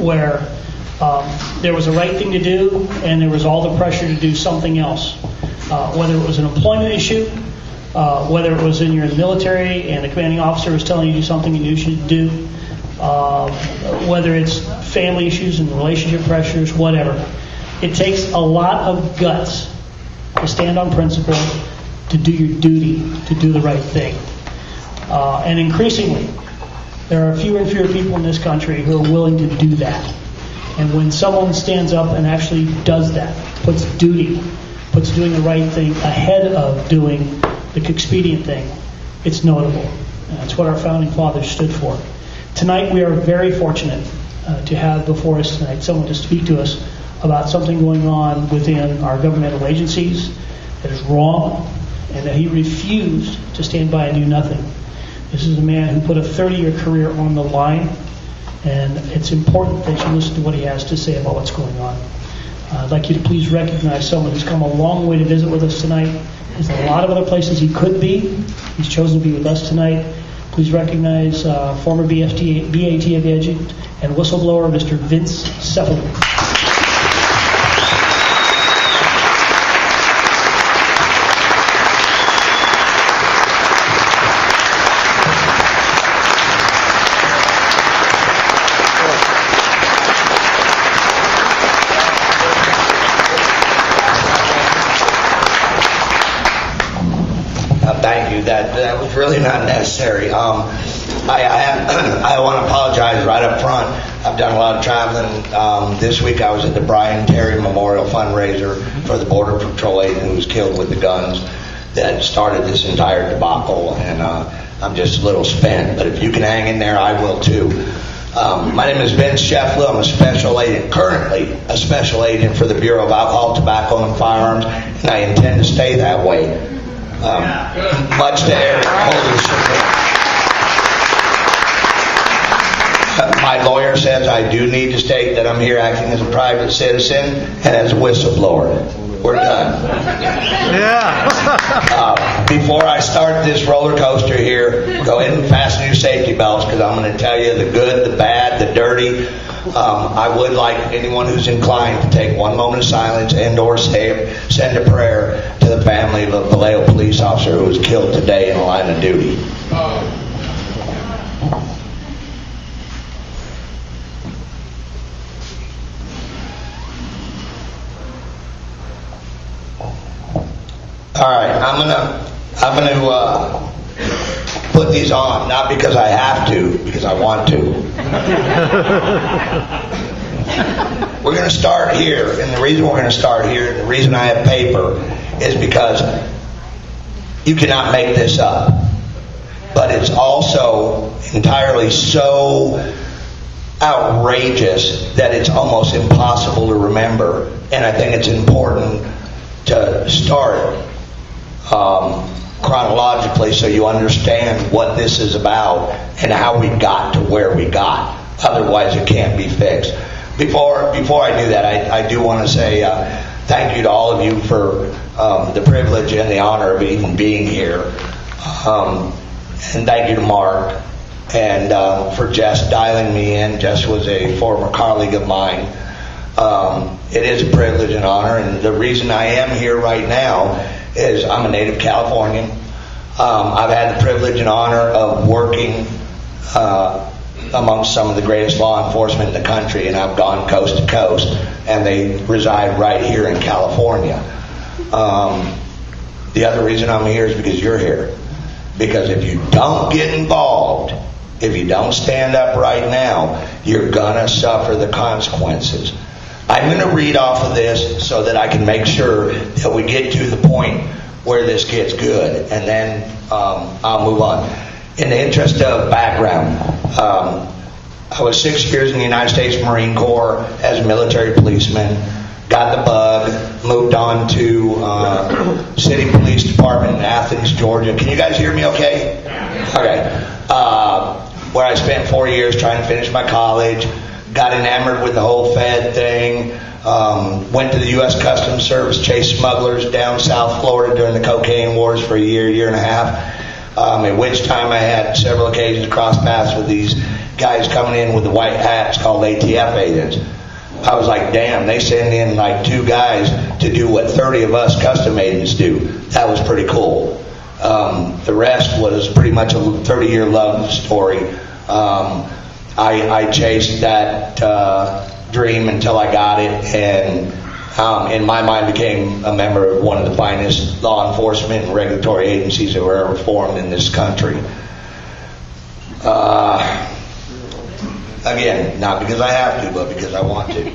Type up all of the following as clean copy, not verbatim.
where there was a right thing to do, and there was all the pressure to do something else. Whether it was an employment issue, whether it was you're in the military and the commanding officer was telling you to do something you should do, whether it's family issues and relationship pressures, whatever. It takes a lot of guts to stand on principle, to do your duty, to do the right thing. And increasingly, there are fewer and fewer people in this country who are willing to do that. And when someone stands up and actually does that, puts doing the right thing ahead of doing the expedient thing, it's notable. And that's what our founding fathers stood for. Tonight we are very fortunate to have before us tonight someone to speak to us about something going on within our governmental agencies that is wrong and that he refused to stand by and do nothing. This is a man who put a 30-year career on the line, and it's important that you listen to what he has to say about what's going on. I'd like you to please recognize someone who's come a long way to visit with us tonight. There's a lot of other places he could be. He's chosen to be with us tonight. Please recognize former BATFE Agent and whistleblower, Mr. Vince Cefalu. Thank you. That was really not necessary. I want to apologize right up front. I've done a lot of traveling. This week I was at the Brian Terry Memorial fundraiser for the Border Patrol agent who was killed with the guns that started this entire debacle, and I'm just a little spent. But if you can hang in there, I will too. My name is Vince Cefalu. I'm a special agent, currently a special agent for the Bureau of Alcohol, Tobacco, and Firearms, and I intend to stay that way. Much to Eric Holder's my lawyer says I do need to state that I'm here acting as a private citizen and as a whistleblower. We're done. Yeah. Before I start this roller coaster here, go ahead and fasten your safety belts, because I'm going to tell you the good, the bad, the dirty. I would like anyone who's inclined to take one moment of silence and/or send a prayer to the family of a Vallejo police officer who was killed today in the line of duty. All right, I'm gonna put these on, not because I have to, because I want to. We're going to start here, and the reason we're going to start here, and the reason I have paper, is because you cannot make this up. But it's also entirely so outrageous that it's almost impossible to remember, and I think it's important to start chronologically so you understand what this is about and how we got to where we got. Otherwise it can't be fixed. Before I do that, I do want to say thank you to all of you for the privilege and the honor of even being here. And thank you to Mark and for Jess dialing me in. Jess was a former colleague of mine. It is a privilege and honor, and the reason I am here right now is I'm a native Californian. I've had the privilege and honor of working amongst some of the greatest law enforcement in the country, and I've gone coast to coast, and they reside right here in California. The other reason I'm here is because you're here. Because if you don't get involved, if you don't stand up right now, you're gonna suffer the consequences. I'm going to read off of this so that I can make sure that we get to the point where this gets good, and then I'll move on. In the interest of background, I was 6 years in the United States Marine Corps as a military policeman, got the bug, moved on to City Police Department in Athens, Georgia. Can you guys hear me okay? Okay. Where I spent 4 years trying to finish my college. Got enamored with the whole Fed thing, went to the U.S. Customs Service, chased smugglers down South Florida during the cocaine wars for a year and a half, at which time I had several occasions to cross paths with these guys coming in with the white hats called ATF agents. I was like, damn, they send in like 2 guys to do what 30 of us custom agents do. That was pretty cool. The rest was pretty much a 30-year love story. I chased that dream until I got it, and in my mind became a member of one of the finest law enforcement and regulatory agencies that were ever formed in this country. Again, not because I have to, but because I want to.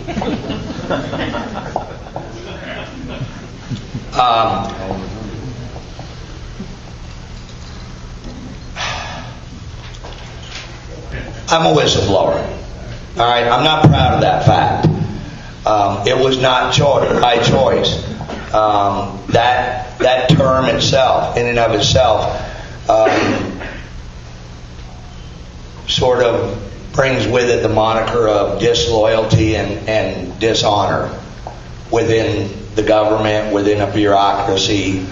I'm a whistleblower. All right, I'm not proud of that fact. It was not by choice. That term itself, in and of itself, sort of brings with it the moniker of disloyalty and dishonor within the government, within a bureaucracy.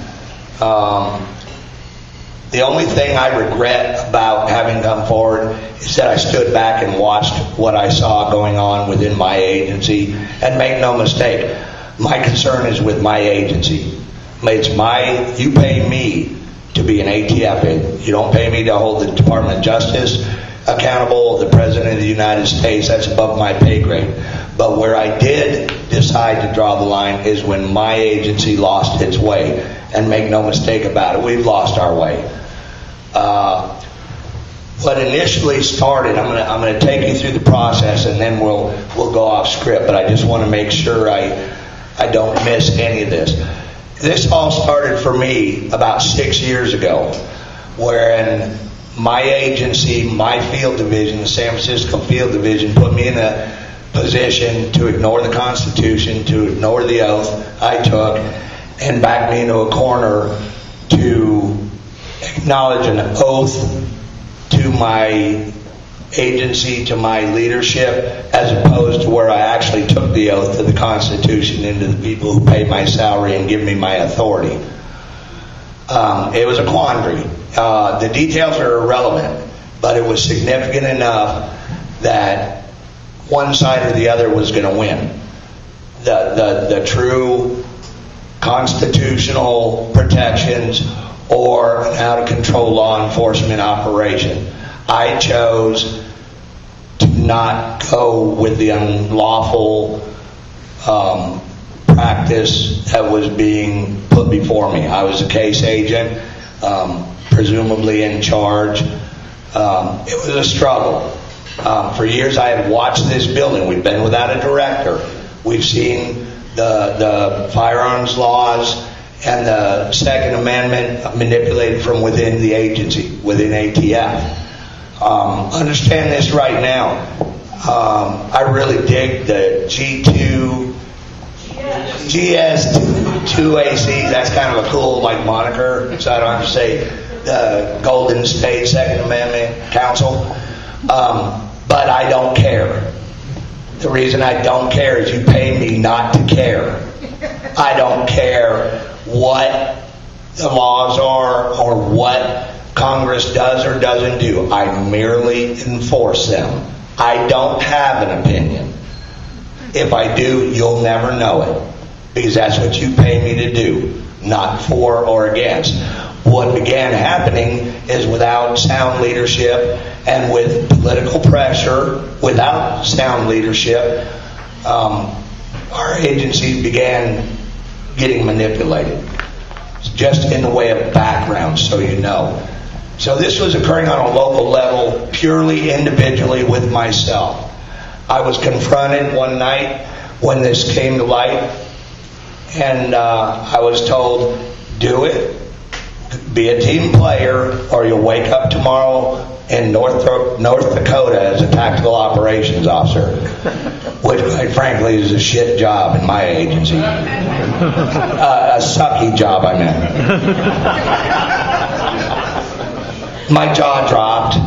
The only thing I regret about having come forward is that I stood back and watched what I saw going on within my agency. And make no mistake, my concern is with my agency. You pay me to be an ATF agent. You don't pay me to hold the Department of Justice accountable, the President of the United States. That's above my pay grade. But where I did decide to draw the line is when my agency lost its way. And make no mistake about it, we've lost our way. What initially started, I'm going to take you through the process, and then we'll go off script. But I just want to make sure I don't miss any of this. This all started for me about 6 years ago, wherein my agency, my field division, the San Francisco Field Division, put me in a position to ignore the Constitution, to ignore the oath I took, and backed me into a corner to acknowledge an oath to my agency, to my leadership, as opposed to where I actually took the oath to the Constitution and to the people who pay my salary and give me my authority. It was a quandary. The details are irrelevant, but it was significant enough that one side or the other was going to win. The true constitutional protections or an out-of-control law enforcement operation. I chose to not go with the unlawful practice that was being put before me. I was a case agent, presumably in charge. It was a struggle. For years I had watched this building. We've been without a director. We've seen the firearms laws and the Second Amendment manipulated from within the agency, within ATF. Understand this right now. I really dig the GS2AC. That's kind of a cool moniker, so I don't have to say the Golden State Second Amendment Council. But I don't care. The reason I don't care is you pay me not to care. I don't care what the laws are or what Congress does or doesn't do. I merely enforce them. I don't have an opinion. If I do, you'll never know it, because that's what you pay me to do, not for or against. What began happening is without sound leadership and with political pressure, without sound leadership, our agencies began getting manipulated. Just in the way of background, so you know. So this was occurring on a local level, purely individually with myself. I was confronted one night when this came to light, and I was told, do it, be a team player, or you'll wake up tomorrow in North Dakota as a tactical operations officer, which quite frankly is a shit job in my agency. A sucky job, I meant. My jaw dropped,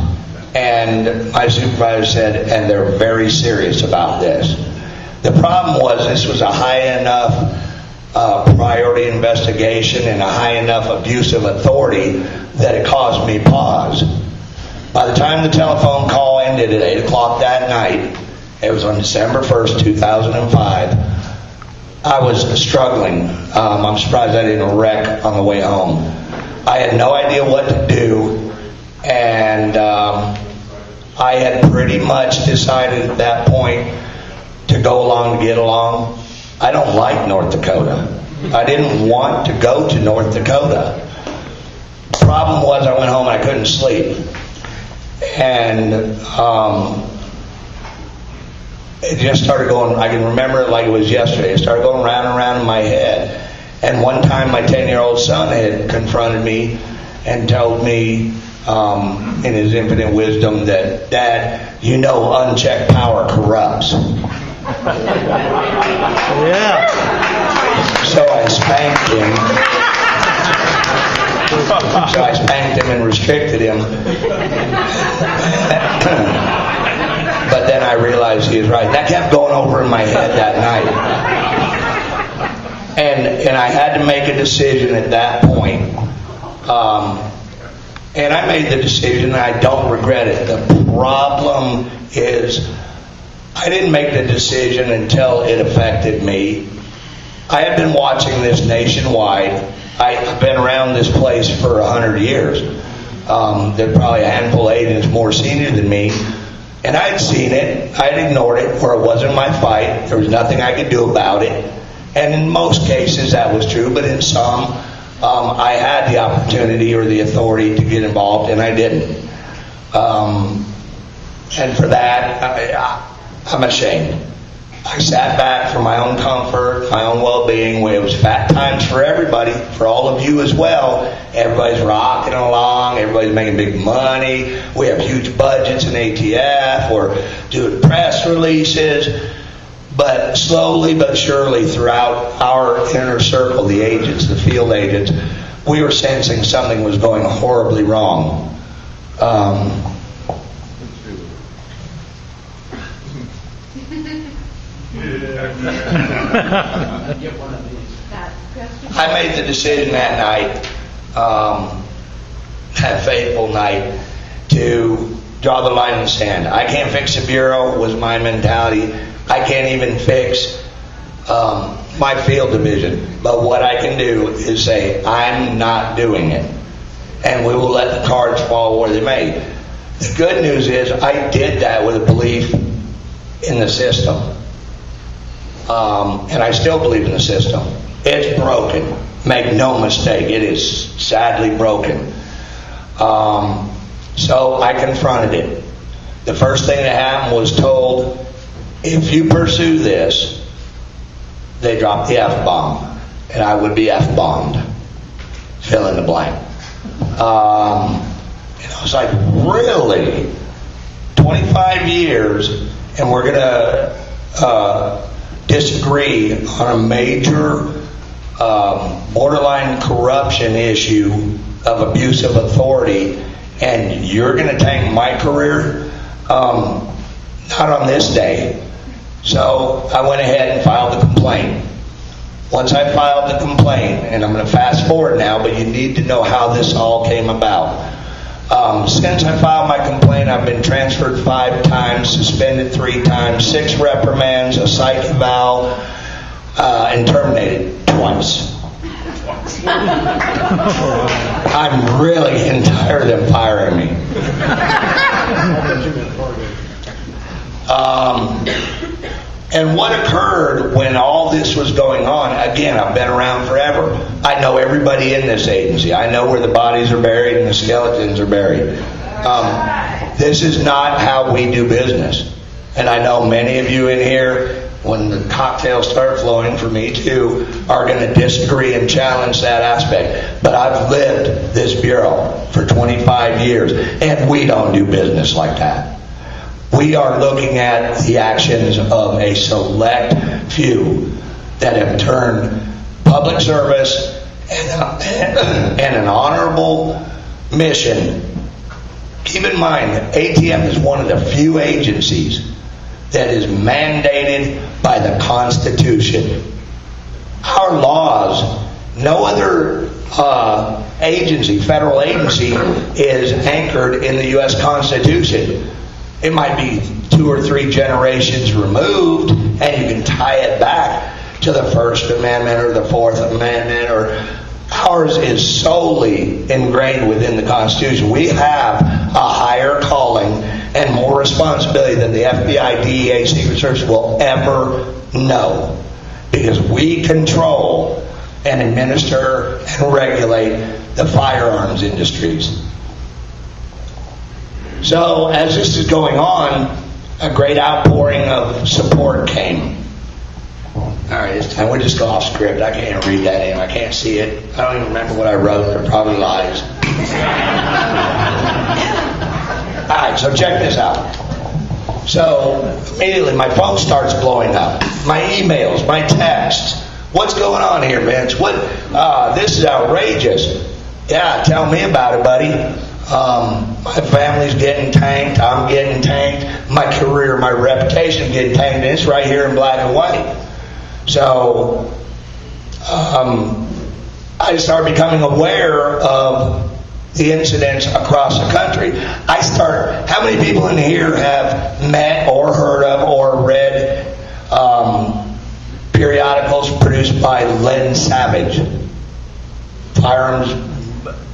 and my supervisor said, and they're very serious about this. The problem was this was a high enough priority investigation and a high enough abuse of authority that it caused me pause. By the time the telephone call ended at 8 o'clock that night. It was on December 1st, 2005. I was struggling. I'm surprised I didn't wreck on the way home. I had no idea what to do, and I had pretty much decided at that point to go along to get along. I don't like North Dakota. I didn't want to go to North Dakota. Problem was, I went home and I couldn't sleep. And it just started going, I can remember it like it was yesterday. It started going round and round in my head. And one time my 10-year-old son had confronted me and told me in his infinite wisdom that, Dad, you know unchecked power corrupts. Yeah. So I spanked him and restricted him. But then I realized he was right. That kept going over in my head that night. And I had to make a decision at that point. And I made the decision, and I don't regret it. The problem is I didn't make the decision until it affected me. I had been watching this nationwide. I've been around this place for 100 years. There are probably a handful of agents more senior than me. And I'd seen it. I'd ignored it, or it wasn't my fight. There was nothing I could do about it. And in most cases that was true, but in some, I had the opportunity or the authority to get involved, and I didn't. And for that, I'm ashamed. I sat back for my own comfort, my own well-being. It was fat times for everybody, for all of you as well. Everybody's rocking along. Everybody's making big money. We have huge budgets in ATF. We're doing press releases. But slowly but surely throughout our inner circle, the agents, the field agents, we were sensing something was going horribly wrong. I made the decision that night, that fateful night, to draw the line in the sand. I can't fix the Bureau, was my mentality. I can't even fix my field division. But what I can do is say, I'm not doing it. And we will let the cards fall where they may. The good news is I did that with a belief in the system. And I still believe in the system. It's broken. Make no mistake. It is sadly broken. So I confronted it. The first thing that happened was told, if you pursue this, they dropped the F-bomb. And I would be F-bombed. Fill in the blank. It's like, really? 25 years, and we're going to disagree on a major borderline corruption issue of abuse of authority, and you're going to tank my career? Not on this day. So I went ahead and filed the complaint. Once I filed the complaint, and I'm going to fast forward now, but you need to know how this all came about. Since I filed my complaint, I've been transferred 5 times, suspended 3 times, 6 reprimands, a psych eval, and terminated twice. I'm really getting tired of them firing me. And what occurred when all this was going on, again, I've been around forever. I know everybody in this agency. I know where the bodies are buried and the skeletons are buried. This is not how we do business. And I know many of you in here, when the cocktails start flowing for me too, are going to disagree and challenge that aspect. But I've lived this Bureau for 25 years, and we don't do business like that. We are looking at the actions of a select few that have turned public service and an honorable mission. Keep in mind that ATF is one of the few agencies that is mandated by the Constitution. Our laws, no other agency, federal agency, is anchored in the U.S. Constitution. It might be 2 or 3 generations removed, and you can tie it back to the First Amendment or the Fourth Amendment, or ours is solely ingrained within the Constitution. We have a higher calling and more responsibility than the FBI, DEA, Secret Service will ever know, because we control and administer and regulate the firearms industries. So as this is going on, a great outpouring of support came. All right, it's time. We'll just go off script. I can't read that in. I can't see it. I don't even remember what I wrote. They're probably lies. All right, so check this out. So immediately my phone starts blowing up. My emails, my texts. What's going on here, Vince? This is outrageous. Yeah, tell me about it, buddy. My family's getting tanked. I'm getting tanked. My career, my reputation is getting tanked. And it's right here in black and white. So I started becoming aware of the incidents across the country. How many people in here have met or heard of or read periodicals produced by Len Savage? Firearms,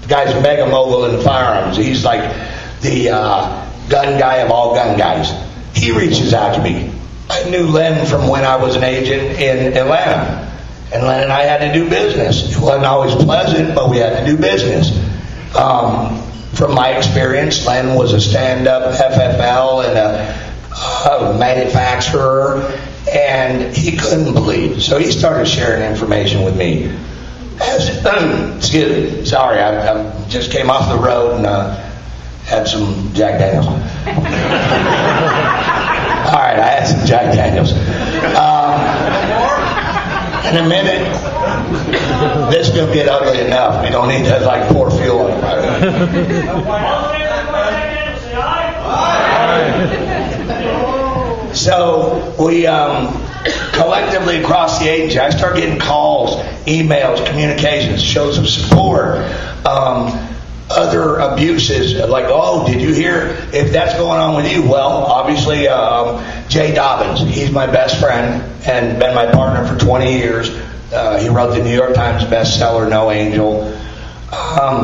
the guy's a mega mogul in firearms. He's like the gun guy of all gun guys. He reaches out to me. I knew Len from when I was an agent in Atlanta. And Len and I had to do business. It wasn't always pleasant, but we had to do business. From my experience, Len was a stand-up FFL and a manufacturer, and he couldn't believe. So he started sharing information with me. Excuse me, sorry, I just came off the road and had some Jack Daniels. All right, I had some Jack Daniels. In a minute, this will get ugly enough. We don't need to pour fuel on it. So we collectively across the agency, I start getting calls, emails, communications, shows of support, other abuses, like, oh, did you hear if that's going on with you? Well, obviously, Jay Dobbins, he's my best friend and been my partner for 20 years. He wrote the New York Times bestseller, No Angel.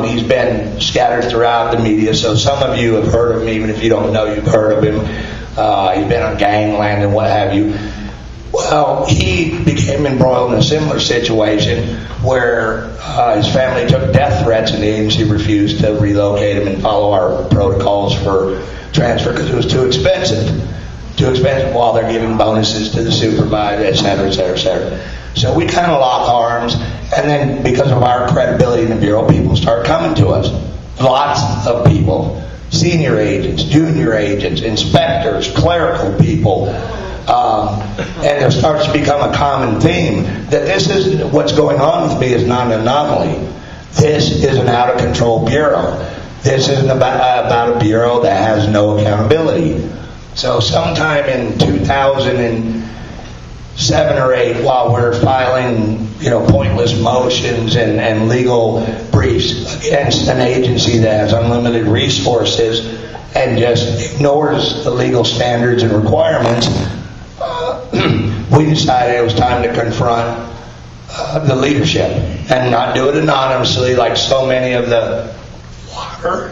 He's been scattered throughout the media, so some of you have heard of him. Even if you don't know, you've heard of him. He's been on Gangland and what have you. Well, he became embroiled in a similar situation where his family took death threats and the agency refused to relocate him and follow our protocols for transfer because it was too expensive. Too expensive while they're giving bonuses to the supervisor, et cetera, et cetera, et cetera. So we kind of lock arms, and then because of our credibility in the Bureau, people start coming to us. Lots of people. Senior agents, junior agents, inspectors, clerical people. And there starts to become a common theme that this is what's going on with me is not an anomaly. This is an out-of-control bureau. This isn't about a bureau that has no accountability. So sometime in 2007 or 8, while we're filing, pointless motions and legal briefs against an agency that has unlimited resources and just ignores the legal standards and requirements, we decided it was time to confront the leadership and not do it anonymously like so many of the water.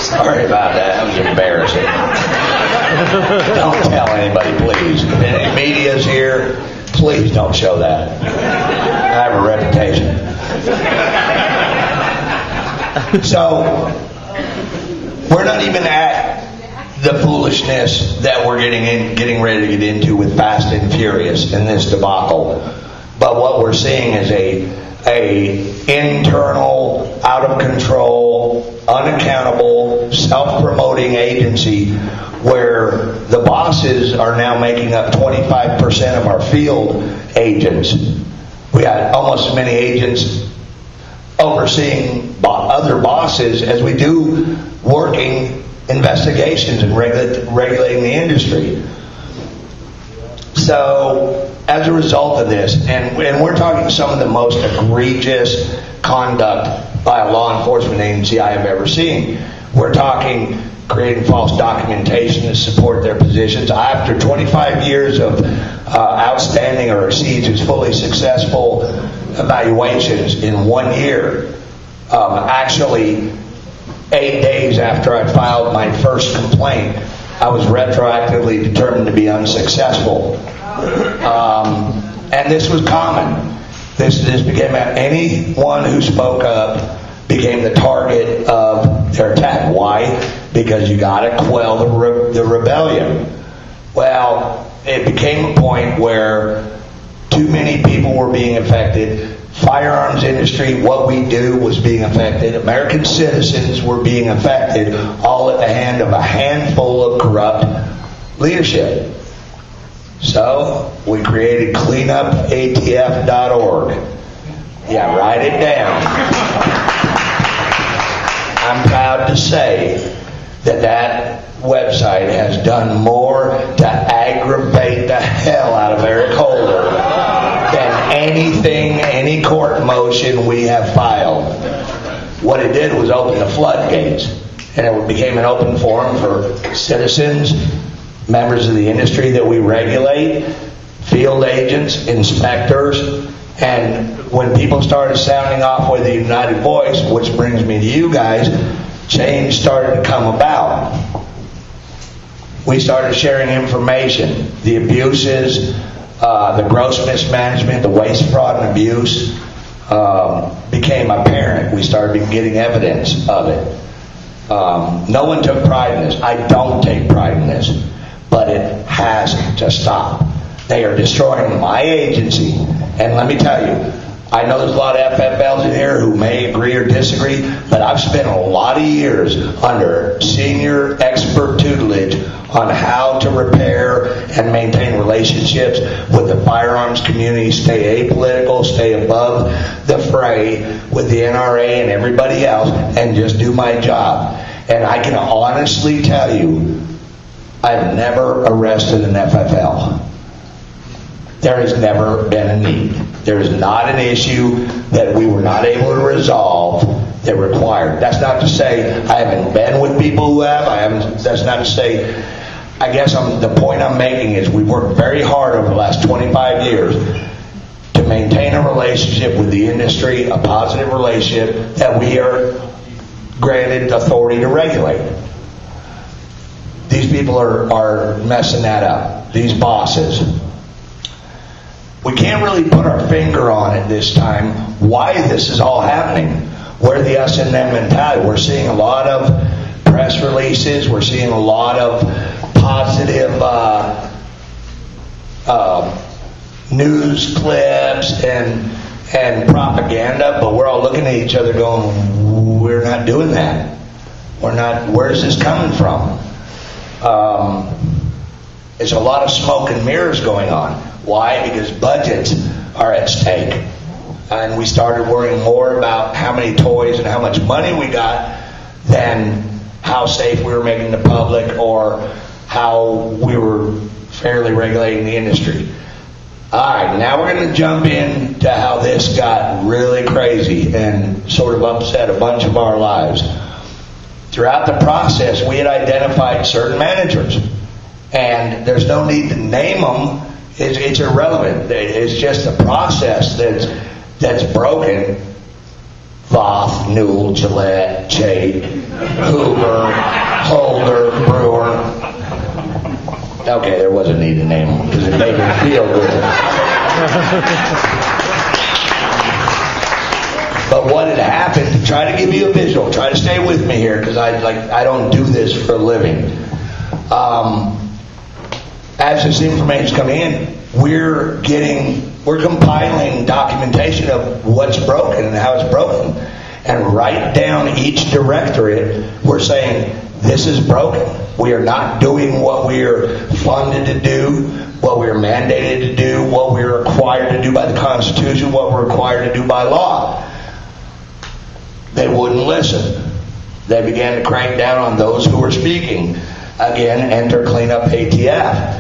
Sorry about that. That was embarrassing. Don't tell anybody, please. If any media's here, please don't show that. I have a reputation. So, we're not even at the foolishness that we're getting ready to get into with Fast and Furious in this debacle. But what we're seeing is a internal, out of control, unaccountable, self-promoting agency where the bosses are now making up 25% of our field agents. We had almost as many agents overseeing other bosses as we do working investigations and regulating the industry. So as a result of this, and we're talking some of the most egregious conduct by a law enforcement agency I have ever seen. We're talking creating false documentation to support their positions. After 25 years of outstanding or exceeds fully successful evaluations in 1 year, actually 8 days after I filed my first complaint, I was retroactively determined to be unsuccessful. And this was common. This became, anyone who spoke up became the target of their attack. Why? Because you got to quell the rebellion. Well, it became a point where too many people were being affected. Firearms industry, what we do, was being affected. American citizens were being affected, all at the hand of a handful of corrupt leadership. So we created cleanupatf.org. Yeah, write it down. I'm proud to say that website has done more to aggravate the hell out of Eric Holder than any court motion we have filed. What it did was open the floodgates, and it became an open forum for citizens, members of the industry that we regulate, field agents, inspectors, and when people started sounding off with a united voice, which brings me to you guys, change started to come about. We started sharing information. The abuses, the gross mismanagement, the waste, fraud, and abuse became apparent. We started getting evidence of it. No one took pride in this. I don't take pride in this. But it has to stop. They are destroying my agency. And let me tell you, I know there's a lot of FFLs in here who may agree or disagree, but I've spent a lot of years under senior expert tutelage on how to repair and maintain relationships with the firearms community, stay apolitical, stay above the fray with the NRA and everybody else, and just do my job. And I can honestly tell you, I've never arrested an FFL. There has never been a need. There is not an issue that we were not able to resolve that required. That's not to say I haven't been with people who have. That's not to say. I guess the point I'm making is we've worked very hard over the last 25 years to maintain a relationship with the industry, a positive relationship that we are granted authority to regulate. These people are messing that up. These bosses. We can't really put our finger on it this time why this is all happening. Where the us and them mentality. We're seeing a lot of press releases. We're seeing a lot of positive news clips and propaganda, but we're all looking at each other going, we're not doing that. We're not. Where's this coming from? There's a lot of smoke and mirrors going on. Why? Because budgets are at stake. And we started worrying more about how many toys and how much money we got than how safe we were making the public or how we were fairly regulating the industry. Alright, now we're going to jump into how this got really crazy and sort of upset a bunch of our lives. Throughout the process, we had identified certain managers. And there's no need to name them. It's irrelevant. It's just the process that's broken. Voth, Newell, Gillette, Chait, Hoover, Holder, Brewer. Okay, there wasn't need to name them because it made me feel good. But what had happened, to try to give you a visual, try to stay with me here because I don't do this for a living. As this information is coming in, we're compiling documentation of what's broken and how it's broken. And right down each directorate, we're saying, this is broken. We are not doing what we are funded to do, what we are mandated to do, what we are required to do by the Constitution, what we're required to do by law. They wouldn't listen. They began to crank down on those who were speaking. Again, enter Cleanup ATF.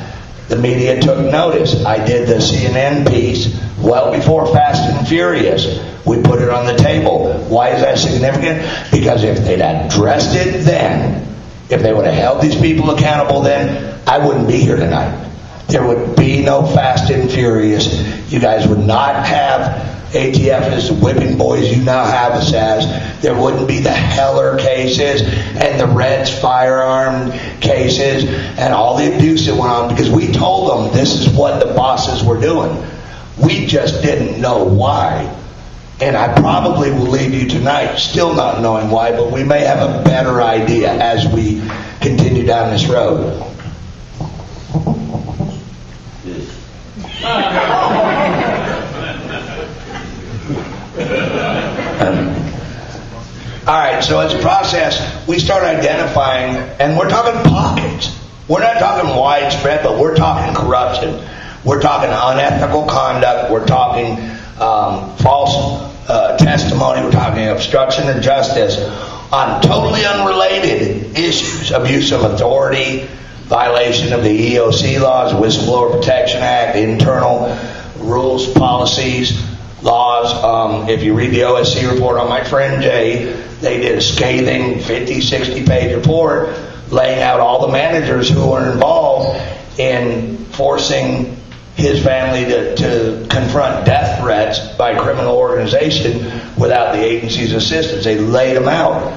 The media took notice. I did the CNN piece well before Fast and Furious. We put it on the table. Why is that significant? Because if they'd addressed it then, if they would have held these people accountable then, I wouldn't be here tonight. There would be no Fast and Furious. You guys would not have ATF as the whipping boys you now have us as. There wouldn't be the Heller cases and the Reds firearm cases and all the abuse that went on, because we told them this is what the bosses were doing. We just didn't know why. And I probably will leave you tonight still not knowing why, but we may have a better idea as we continue down this road. All right, so as a process, we start identifying, and we're talking pockets. We're not talking widespread, but we're talking corruption. We're talking unethical conduct. We're talking false testimony. We're talking obstruction of justice on totally unrelated issues: abuse of authority, violation of the EOC laws, Whistleblower Protection Act, internal rules, policies, laws. If you read the OSC report on my friend Jay, they did a scathing 50, 60-page report laying out all the managers who were involved in forcing his family to confront death threats by criminal organization without the agency's assistance. They laid them out.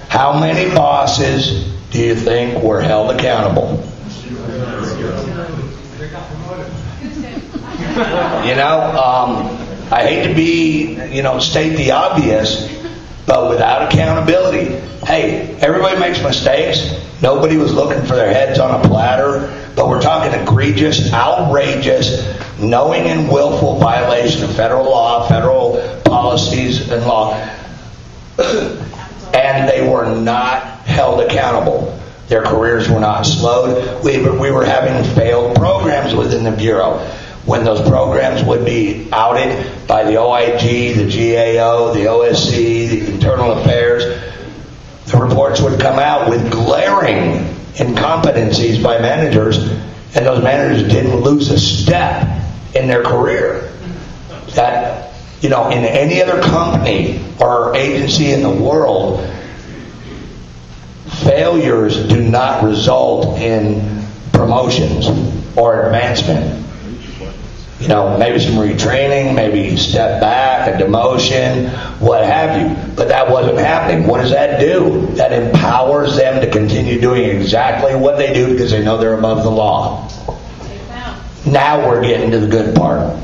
How many bosses do you think were held accountable? I hate to state the obvious, but without accountability, hey, everybody makes mistakes. Nobody was looking for their heads on a platter, but we're talking egregious, outrageous, knowing and willful violation of federal law, federal policies and law, and they were not held accountable. Their careers were not slowed. We were having failed programs within the Bureau. When those programs would be outed by the OIG, the GAO, the OSC, the Internal Affairs, the reports would come out with glaring incompetencies by managers, and those managers didn't lose a step in their career. That, in any other company or agency in the world, failures do not result in promotions or advancement. Maybe some retraining, maybe step back, a demotion, what have you. But that wasn't happening. What does that do? That empowers them to continue doing exactly what they do because they know they're above the law. Now we're getting to the good part.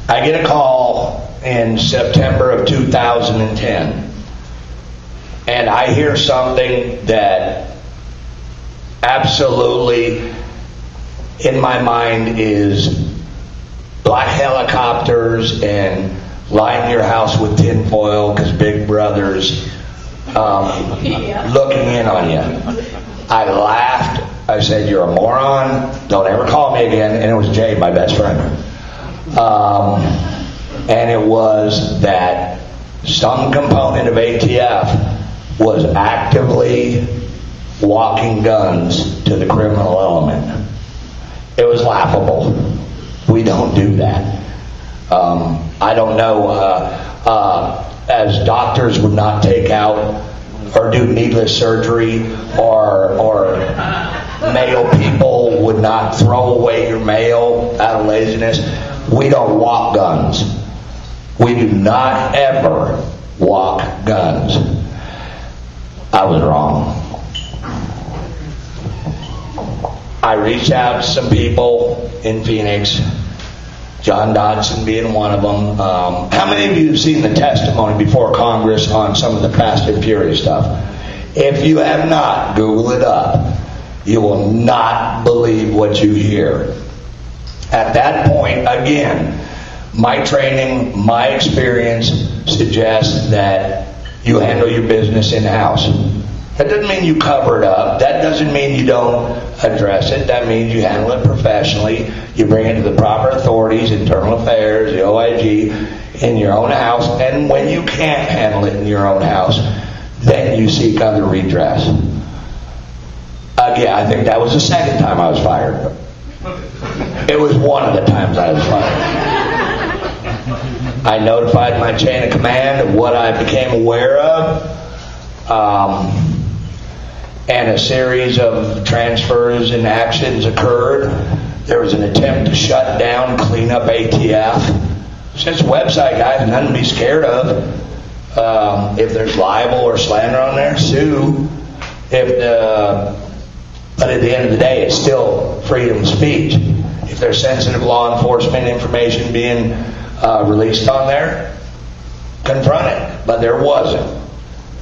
I get a call in September of 2010, and I hear something that absolutely, in my mind, is black helicopters and lining your house with tinfoil because Big Brother's looking in on you. I laughed. I said, "You're a moron. Don't ever call me again." And it was Jay, my best friend. And it was that some component of ATF was actively walking guns to the criminal element. It was laughable. We don't do that. I don't know, as doctors would not take out or do needless surgery, or male people would not throw away your mail out of laziness. We don't walk guns. We do not ever walk guns. I was wrong. I reached out to some people in Phoenix, John Dodson being one of them. How many of you have seen the testimony before Congress on some of the Fast and Furious stuff? If you have not, Google it up. You will not believe what you hear. At that point, again, my training, my experience suggests that you handle your business in-house. That doesn't mean you cover it up. That doesn't mean you don't address it. That means you handle it professionally. You bring it to the proper authorities, Internal Affairs, the OIG, in your own house. And when you can't handle it in your own house, then you seek other redress. Yeah, I think that was the second time I was fired. It was one of the times I was fired. I notified my chain of command of what I became aware of, and a series of transfers and actions occurred. There was an attempt to shut down, clean up ATF. Since the website, guys, nothing to be scared of. If there's libel or slander on there, sue. But at the end of the day, it's still freedom of speech. If there's sensitive law enforcement information being released on there, confront it. But there wasn't.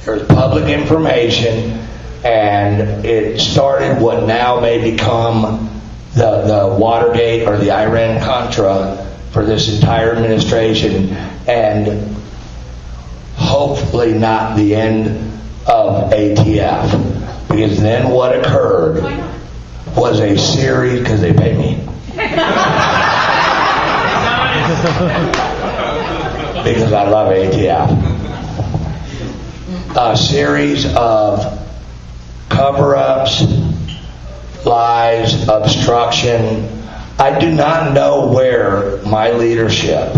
There was public information, and it started what now may become the Watergate or the Iran-Contra for this entire administration, and hopefully not the end of ATF. Because then what occurred was a series, because they pay me. Because I love ATF. A series of cover-ups, lies, obstruction. I do not know where my leadership,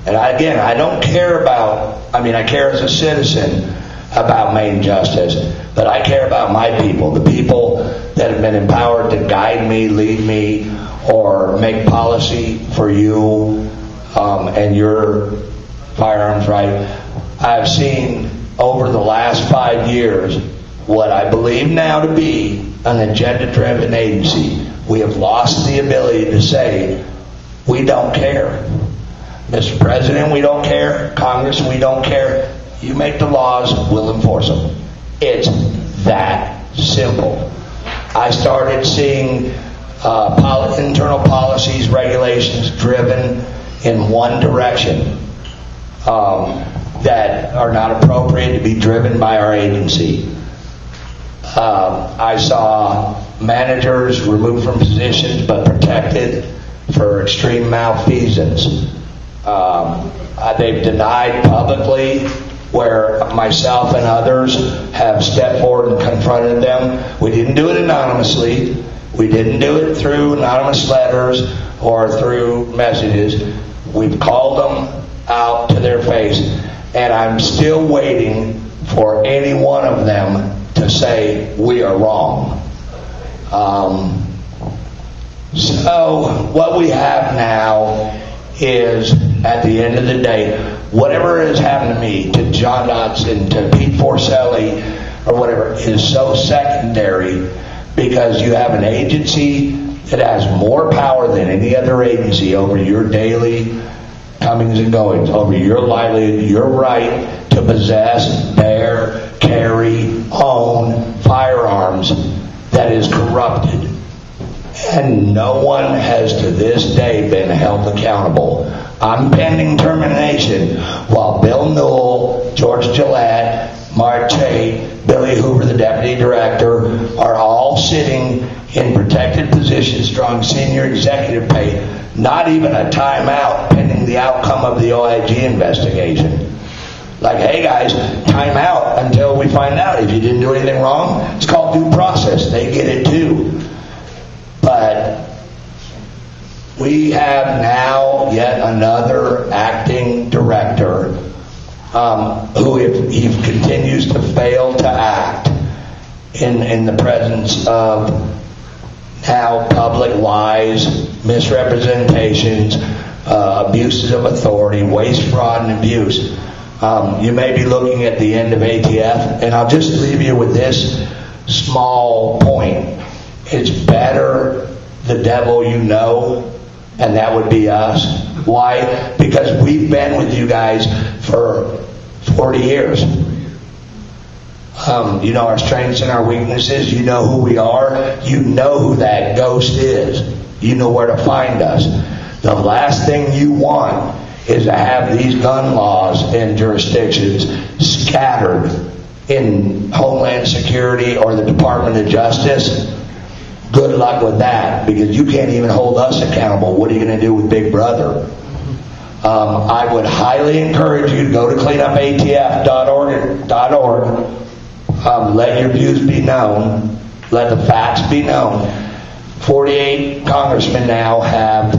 and I don't care about, I care as a citizen about Maine justice, but I care about my people, the people that have been empowered to guide me, lead me, or make policy for you and your firearms right. I've seen over the last 5 years what I believe now to be an agenda-driven agency. We have lost the ability to say, we don't care. Mr. President, we don't care. Congress, we don't care. You make the laws, we'll enforce them. It's that simple. I started seeing internal policies, regulations driven in one direction that are not appropriate to be driven by our agency. I saw managers removed from positions but protected for extreme malfeasance. They've denied publicly where myself and others have stepped forward and confronted them. We didn't do it anonymously. We didn't do it through anonymous letters or through messages. We've called them out to their face, and I'm still waiting for any one of them to say we are wrong. So what we have now is, at the end of the day, whatever has happened to me, to John Dodson, to Pete Forcelli, or whatever, is so secondary, because you have an agency that has more power than any other agency over your daily comings and goings, over your livelihood, your right to possess, bear, carry, own firearms, that is corrupted. And no one has to this day been held accountable. I'm pending termination while Bill Newell, George Gillette, Mark Tate, Billy Hoover, the deputy director, are all sitting in protected positions, drawing senior executive pay, not even a timeout pending the outcome of the OIG investigation. Like, hey guys, time out until we find out if you didn't do anything wrong. It's called due process. They get it too. But we have now yet another acting director who, if he continues to fail to act in the presence of now public lies, misrepresentations, abuses of authority, waste, fraud, and abuse, you may be looking at the end of ATF. And I'll just leave you with this small point. It's better the devil you know, and that would be us. Why? Because we've been with you guys for 40 years. You know our strengths and our weaknesses. You know who we are. You know who that ghost is. You know where to find us. The last thing you want is to have these gun laws in jurisdictions scattered in Homeland Security or the Department of Justice. Good luck with that, because you can't even hold us accountable. What are you going to do with Big Brother? I would highly encourage you to go to cleanupatf.org. Let your views be known. let the facts be known. 48 congressmen now have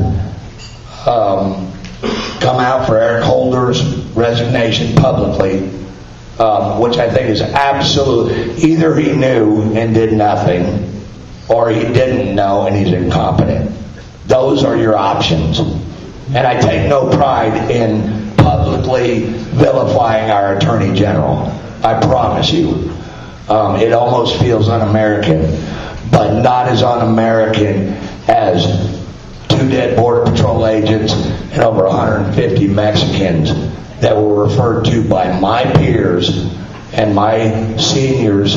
come out for Eric Holder's resignation publicly, which I think is absolute. Either he knew and did nothing, or he didn't know and he's incompetent. Those are your options. And I take no pride in publicly vilifying our Attorney General. I promise you. It almost feels un-American, but not as un-American as 2 dead Border Patrol agents and over 150 Mexicans that were referred to by my peers and my seniors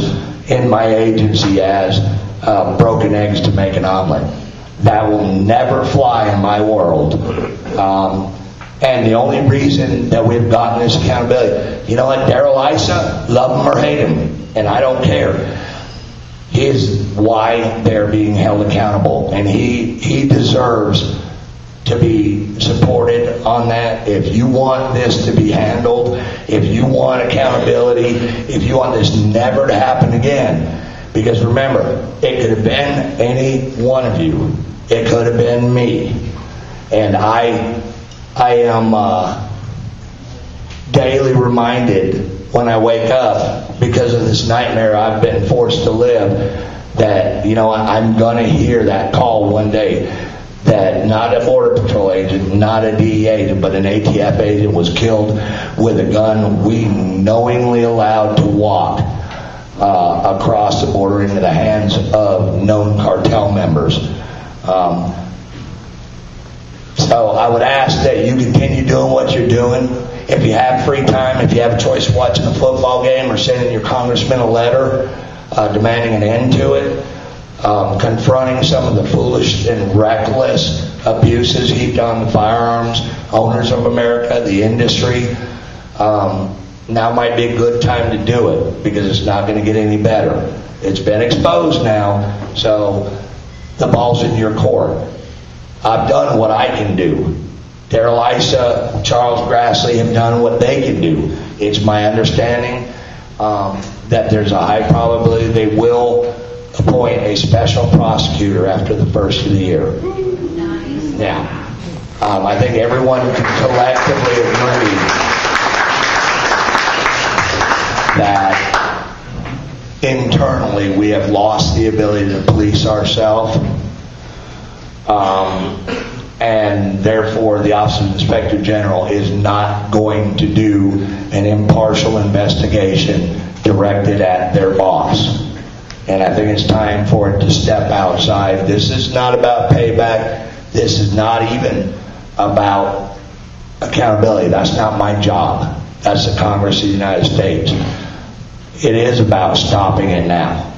in my agency as broken eggs to make an omelet. That will never fly in my world. And the only reason that we've gotten this accountability, you know what, Darrell Issa, love him or hate him, and I don't care, is why they're being held accountable. And he deserves to be supported on that. If you want this to be handled, if you want accountability, if you want this never to happen again, because remember, it could have been any one of you. It could have been me. And I am daily reminded when I wake up, because of this nightmare I've been forced to live, that, you know, I'm going to hear that call one day that not a Border Patrol agent, not a DEA agent, but an ATF agent was killed with a gun we knowingly allowed to walk across the border into the hands of known cartel members. So I would ask that you continue doing what you're doing. If you have free time, if you have a choice of watching a football game or sending your congressman a letter demanding an end to it, confronting some of the foolish and reckless abuses heaped on the firearms owners of America, the industry, now might be a good time to do it, because it's not going to get any better. It's been exposed now, so the ball's in your court. I've done what I can do. Darrell Issa, Charles Grassley have done what they can do. It's my understanding that there's a high probability they will appoint a special prosecutor after the first of the year. Nice. Now, I think everyone can collectively agree that internally we have lost the ability to police ourselves. And therefore the Office of Inspector General is not going to do an impartial investigation directed at their boss. And I think it's time for it to step outside. This is not about payback. This is not even about accountability. That's not my job. That's the Congress of the United States. It is about stopping it now,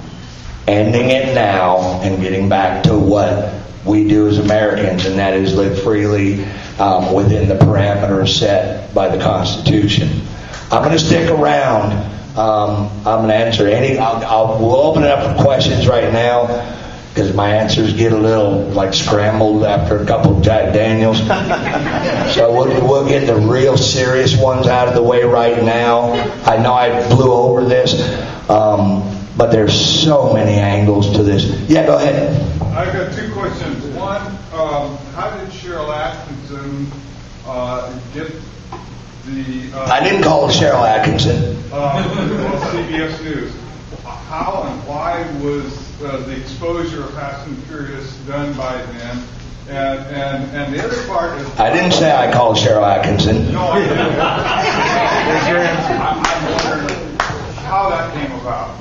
ending it now, and getting back to what we do as Americans, and that is live freely within the parameters set by the Constitution. I'm going to stick around. I'm going to answer any. We'll open it up for questions right now, because my answers get a little like scrambled after a couple of Jack Daniels. So we'll get the real serious ones out of the way right now. I know I blew over this, but there's so many angles to this. Yeah, go ahead. I've got 2 questions. One, how did Cheryl Atkinson get the... I didn't call it Cheryl Atkinson. CBS News. How and why was the exposure of Fast and Furious done by them? And the other part is... I didn't say I called Cheryl Atkinson. No, I didn't. I'm wondering how that came about.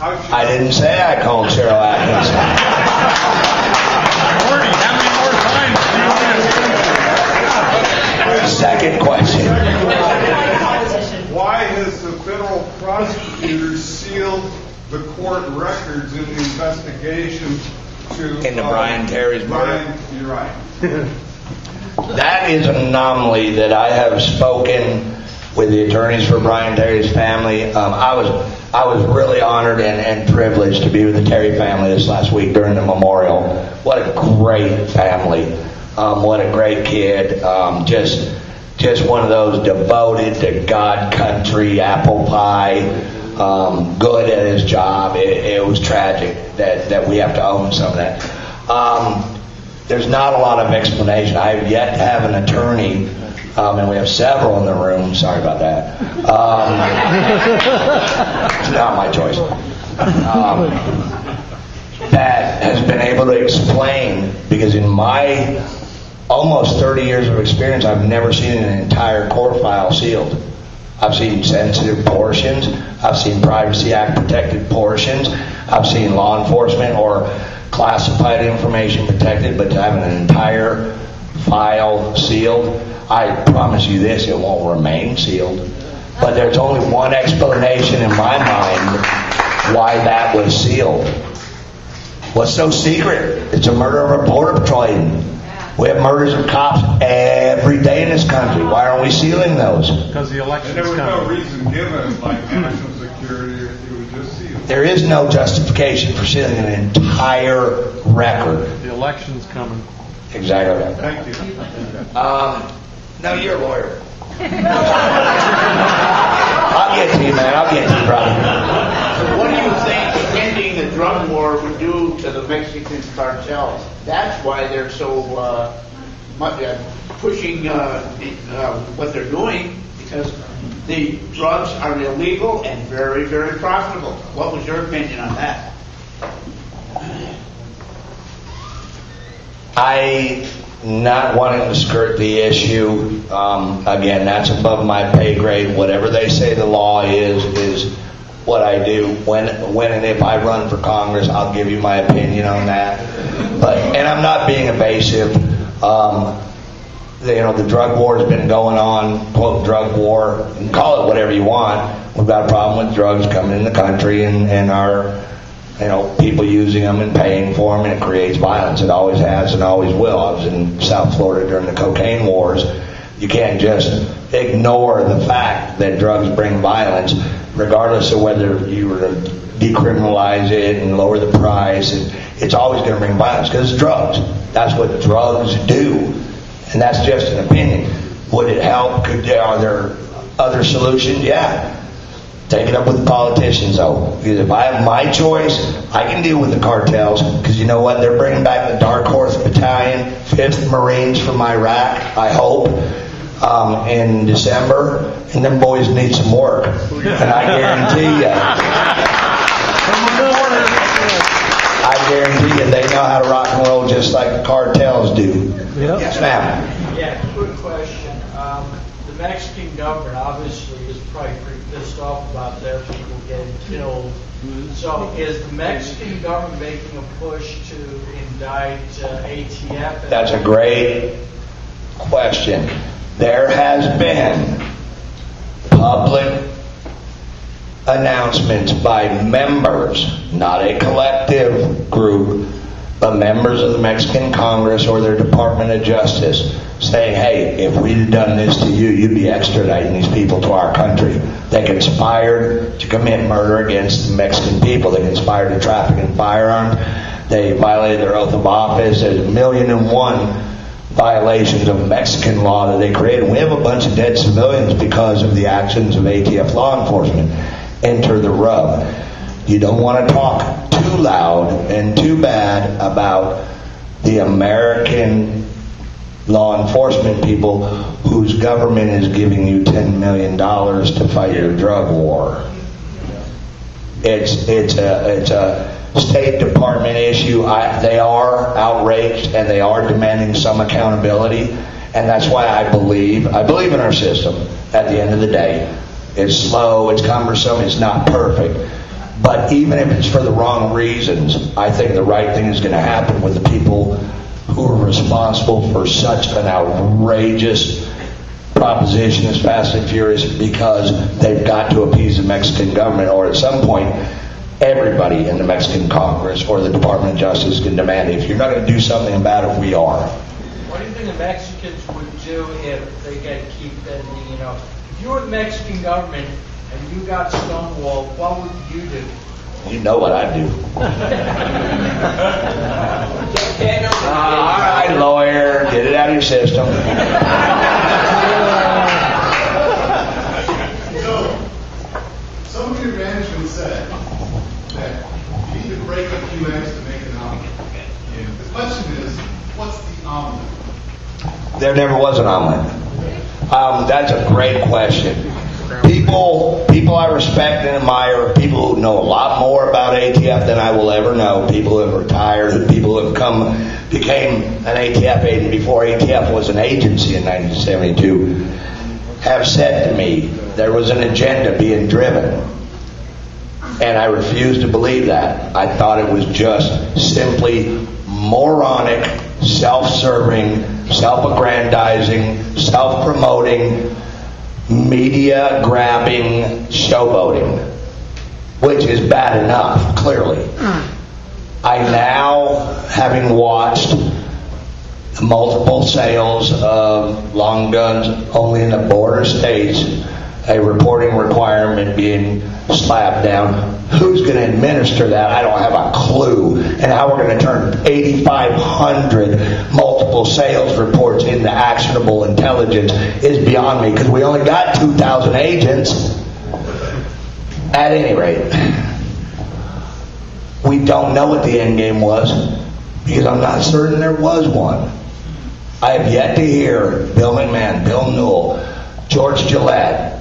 I didn't say I called Cheryl Atkinson. Marty, how many more times do you want to... Second question. Why has the federal prosecutor sealed the court records in the investigation to... Into Brian Terry's murder? You're right. That is an anomaly that I have spoken with the attorneys for Brian Terry's family. I was really honored and privileged to be with the Terry family this last week during the memorial. What a great family. What a great kid. Just one of those devoted to God, country, apple pie, good at his job. It was tragic that we have to own some of that. There's not a lot of explanation. I have yet to have an attorney, and we have several in the room. Sorry about that. It's not my choice. That has been able to explain, because in my almost 30 years of experience, I've never seen an entire court file sealed. I've seen sensitive portions. I've seen Privacy Act protected portions. I've seen law enforcement or classified information protected, but to have an entire file sealed, I promise you this, it won't remain sealed. But there's only one explanation in my mind why that was sealed. What's so secret? It's a murder of a border patrol agent. We have murders of cops every day in this country. Why aren't we sealing those? Because the election's coming. And there was coming. no reason given, like national security, it was just sealed. There is no justification for sealing an entire record. The election's coming. Exactly right. Thank you. No, you're a lawyer. I'll get to you, man. I'll get to you, brother. So what do you think ending the drug war would do to the Mexican cartels? That's why they're so pushing what they're doing, because the drugs are illegal and very, very profitable. What was your opinion on that? I not wanting to skirt the issue. Again, that's above my pay grade. Whatever they say the law is what I do. When and if I run for Congress, I'll give you my opinion on that. And I'm not being evasive. The drug war has been going on, quote, drug war. You can call it whatever you want. We've got a problem with drugs coming in the country and our people using them and paying for them, and it creates violence. It always has and always will. I was in South Florida during the cocaine wars. You can't just ignore the fact that drugs bring violence, regardless of whether you were to decriminalize it and lower the price. It's always going to bring violence because it's drugs. That's what drugs do. And that's just an opinion. Would it help? Are there other solutions? Yeah. Take it up with the politicians, though. Because if I have my choice, I can deal with the cartels. Because you know what? They're bringing back the Dark Horse Battalion, 5th Marines from Iraq, I hope, in December. And them boys need some work. And I guarantee you they know how to rock and roll just like the cartels do. Yep. Yes, ma'am. Yeah, quick question. The Mexican government obviously is probably pretty pissed off about their people getting killed. So is the Mexican government making a push to indict ATF? That's a great question. There has been public announcements by members, not a collective group, but members of the Mexican Congress or their Department of Justice, saying, hey, if we'd have done this to you, you'd be extraditing these people to our country. They conspired to commit murder against the Mexican people. They conspired to traffic in firearms. They violated their oath of office. There's 1,000,001 violations of Mexican law that they created. We have a bunch of dead civilians because of the actions of ATF law enforcement. Enter the rub. You don't want to talk too loud and too bad about the American law enforcement people whose government is giving you $10 million to fight your drug war. It's a State Department issue. They are outraged and they are demanding some accountability, and that's why I believe in our system. At the end of the day, it's slow, it's cumbersome, it's not perfect. But even if it's for the wrong reasons, I think the right thing is going to happen with the people who are responsible for such an outrageous proposition as Fast and Furious, because they've got to appease the Mexican government, or at some point everybody in the Mexican Congress or the Department of Justice can demand it. If you're not going to do something about it, we are. What do you think the Mexicans would do if they get keep that? If you were the Mexican government and you got stonewalled, what would you do? You know what I'd do. All right, lawyer, get it out of your system. Some of the management said that you need to break a few eggs to make an omelet. And the question is, what's the omelet? There never was an omelet. That's a great question. People I respect and admire, people who know a lot more about ATF than I will ever know, people who have retired, people who have became an ATF agent before ATF was an agency in 1972, have said to me there was an agenda being driven. And I refuse to believe that. I thought it was just simply moronic, self-serving, self-aggrandizing, self-promoting, media-grabbing showboating, which is bad enough, clearly. I now, having watched multiple sales of long guns only in the border states, a reporting requirement being slapped down. Who's going to administer that? I don't have a clue. And how we're going to turn 8,500 multiple sales reports into actionable intelligence is beyond me, because we only got 2,000 agents. At any rate, we don't know what the end game was, because I'm not certain there was one. I have yet to hear Bill McMahon, Bill Newell, George Gillette,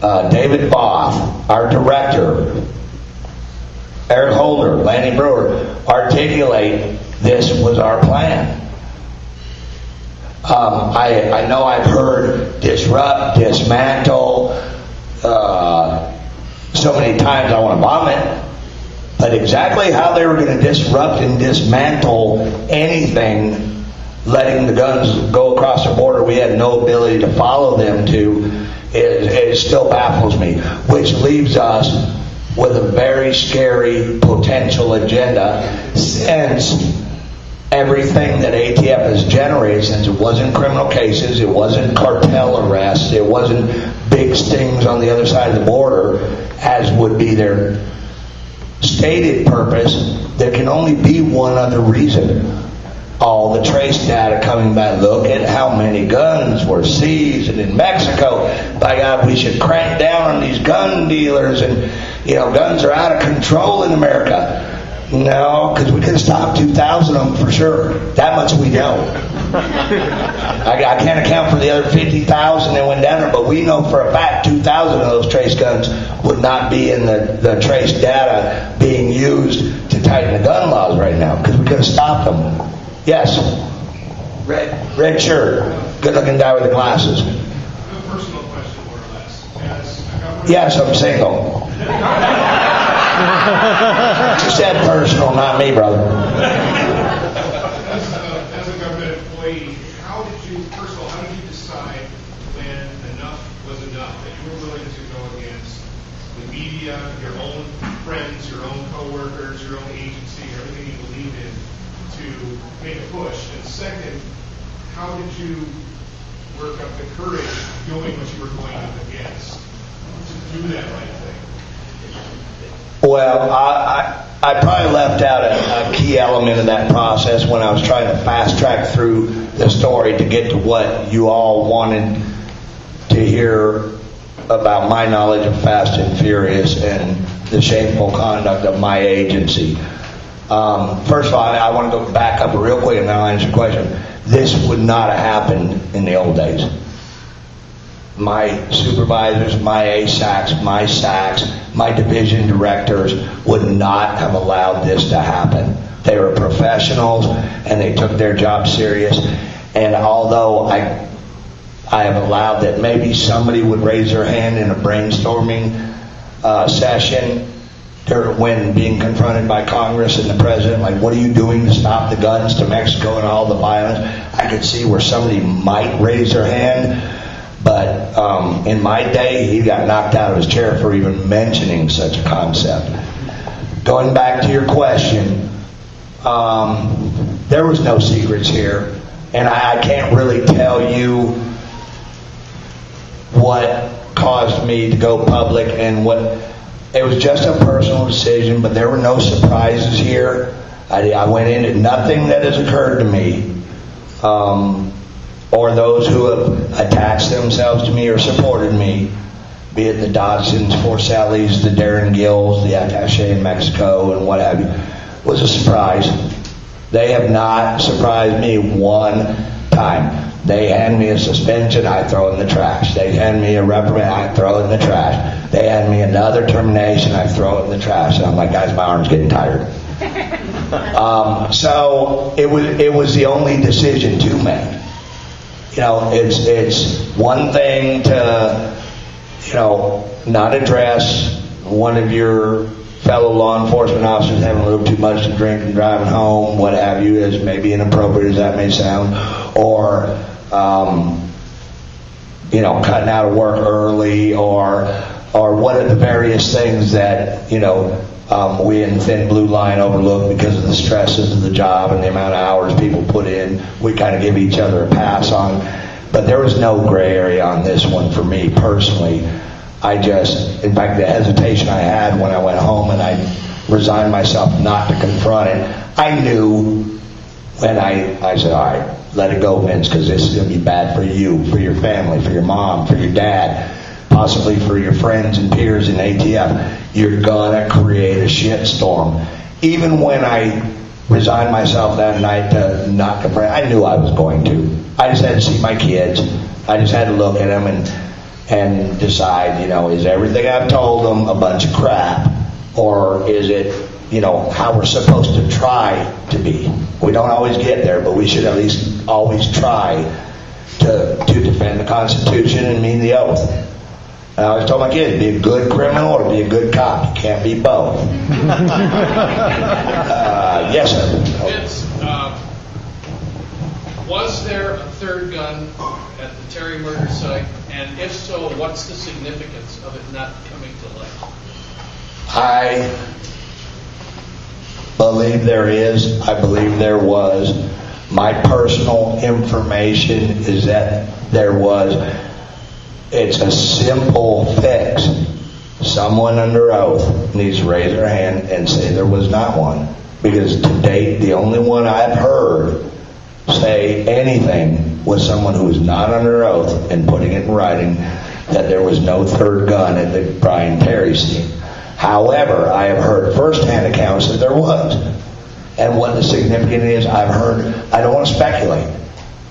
David Boff, our director, Eric Holder, Lanny Brewer, articulate this was our plan. I know I've heard disrupt, dismantle, so many times I want to vomit, but exactly how they were going to disrupt and dismantle anything, letting the guns go across the border we had no ability to follow them to, it still baffles me, which leaves us with a very scary potential agenda, since everything that ATF has generated, since it wasn't criminal cases, it wasn't cartel arrests, it wasn't big stings on the other side of the border, as would be their stated purpose, there can only be one other reason. All the trace data coming back. Look at how many guns were seized in Mexico. By God, we should crank down on these gun dealers, and guns are out of control in America. No, because we could have stopped 2,000 of them for sure. That much we know. I can't account for the other 50,000 that went down there, but we know for a fact 2,000 of those trace guns would not be in the trace data being used to tighten the gun laws right now, because we could have stopped them. Yes. Red shirt. Good looking guy with the glasses. A personal question, more or less. Yes, I'm single. You said personal, not me, brother. As a government employee, how did you decide when enough was enough, that you were willing to go against the media, your own friends, your own co-workers, your own agency, everything you believed in, to make a push? And second, how did you work up the courage doing what you were going up against to do that right thing? Well, I probably left out a key element of that process when I was trying to fast track through the story to get to what you all wanted to hear about my knowledge of Fast and Furious and the shameful conduct of my agency. First of all, I want to go back up real quick and I'll answer your question. This would not have happened in the old days. My supervisors, my ASACs, my SACs, my division directors would not have allowed this to happen. They were professionals and they took their job serious. And although I have allowed that maybe somebody would raise their hand in a brainstorming session when being confronted by Congress and the President, like, what are you doing to stop the guns to Mexico and all the violence? I could see where somebody might raise their hand. But in my day, he got knocked out of his chair for even mentioning such a concept. Going back to your question, there was no secrets here. And I can't really tell you what caused me to go public and what... It was just a personal decision, but there were no surprises here. I went into nothing that has occurred to me, or those who have attached themselves to me or supported me. be it the Dodsons, Forsellys, the Darren Gills, the attaché in Mexico, and what have you, was a surprise. They have not surprised me one time. They hand me a suspension, I throw it in the trash. They hand me a reprimand, I throw it in the trash. They hand me another termination, I throw it in the trash. And I'm like, guys, my arm's getting tired. So it was the only decision to make. You know, it's one thing to, you know, not address one of your fellow law enforcement officers having a little too much to drink and driving home, what have you, as maybe inappropriate as that may sound, or you know, cutting out of work early, or what are the various things that, you know, we in Thin Blue Line overlook because of the stresses of the job and the amount of hours people put in. We kind of give each other a pass on. But there was no gray area on this one for me personally. In fact, the hesitation I had when I went home and I resigned myself not to confront it, I knew when I said, all right, let it go, Vince, because this is going to be bad for you, for your family, for your mom, for your dad, possibly for your friends and peers in ATF. You're going to create a shitstorm. Even when I resigned myself that night to not confront, I knew I was going to. I just had to see my kids. I just had to look at them and decide, you know, is everything I've told them a bunch of crap, or is it, you know, how we're supposed to try to be? We don't always get there, but we should at least always try to defend the Constitution and mean the oath. And I always told my kids, be a good criminal or be a good cop. You can't be both. Yes, sir. Vince, was there a third gun at the Terry murder site? And if so, what's the significance of it not coming to light? I believe there is. I believe there was. My personal information is that there was. It's a simple fix. Someone under oath needs to raise their hand and say there was not one. Because to date, the only one I've heard say anything was someone who was not under oath and putting it in writing that there was no third gun at the Brian Terry scene. However, I have heard firsthand accounts that there was. And what the significance is, I've heard, I don't want to speculate.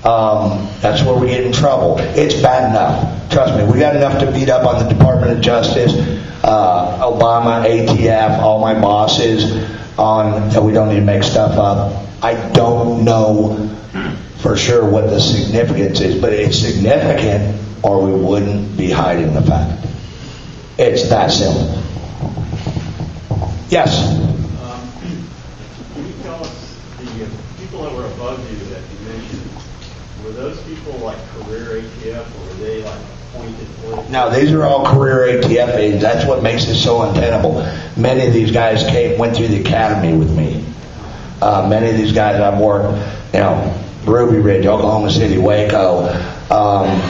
That's where we get in trouble. It's bad enough. Trust me, we got enough to beat up on the Department of Justice, Obama, ATF, all my bosses, on that we don't need to make stuff up. I don't know for sure what the significance is, but it's significant or we wouldn't be hiding the fact. It's that simple. Yes? Can you tell us, the people that were above you that you mentioned, were those people like career ATF or were they like appointed political? No, these are all career ATF agents. That's what makes it so untenable. Many of these guys went through the academy with me. Many of these guys I've worked, you know, Ruby Ridge, Oklahoma City, Waco,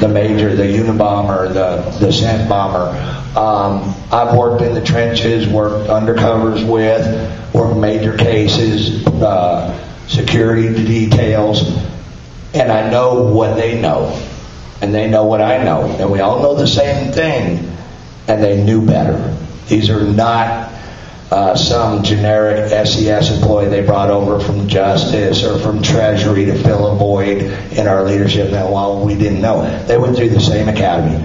the Major, the Unabomber, the Scent Bomber. I've worked in the trenches, worked undercovers with, worked major cases, security details, and I know what they know, and they know what I know, and we all know the same thing, and they knew better. These are not some generic SES employee they brought over from Justice or from Treasury to fill a void in our leadership. Now, while we didn't know, they went through the same academy.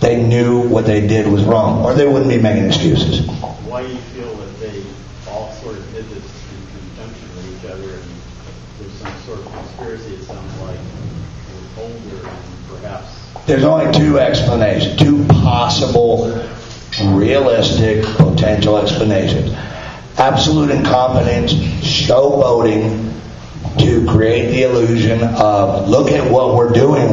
They knew what they did was wrong, or they wouldn't be making excuses. Why do you feel that they all sort of did this in conjunction with each other, and there's some sort of conspiracy, it sounds like, with older and perhaps... There's only two explanations, two possible realistic potential explanations. Absolute incompetence, showboating to create the illusion of, look at what we're doing.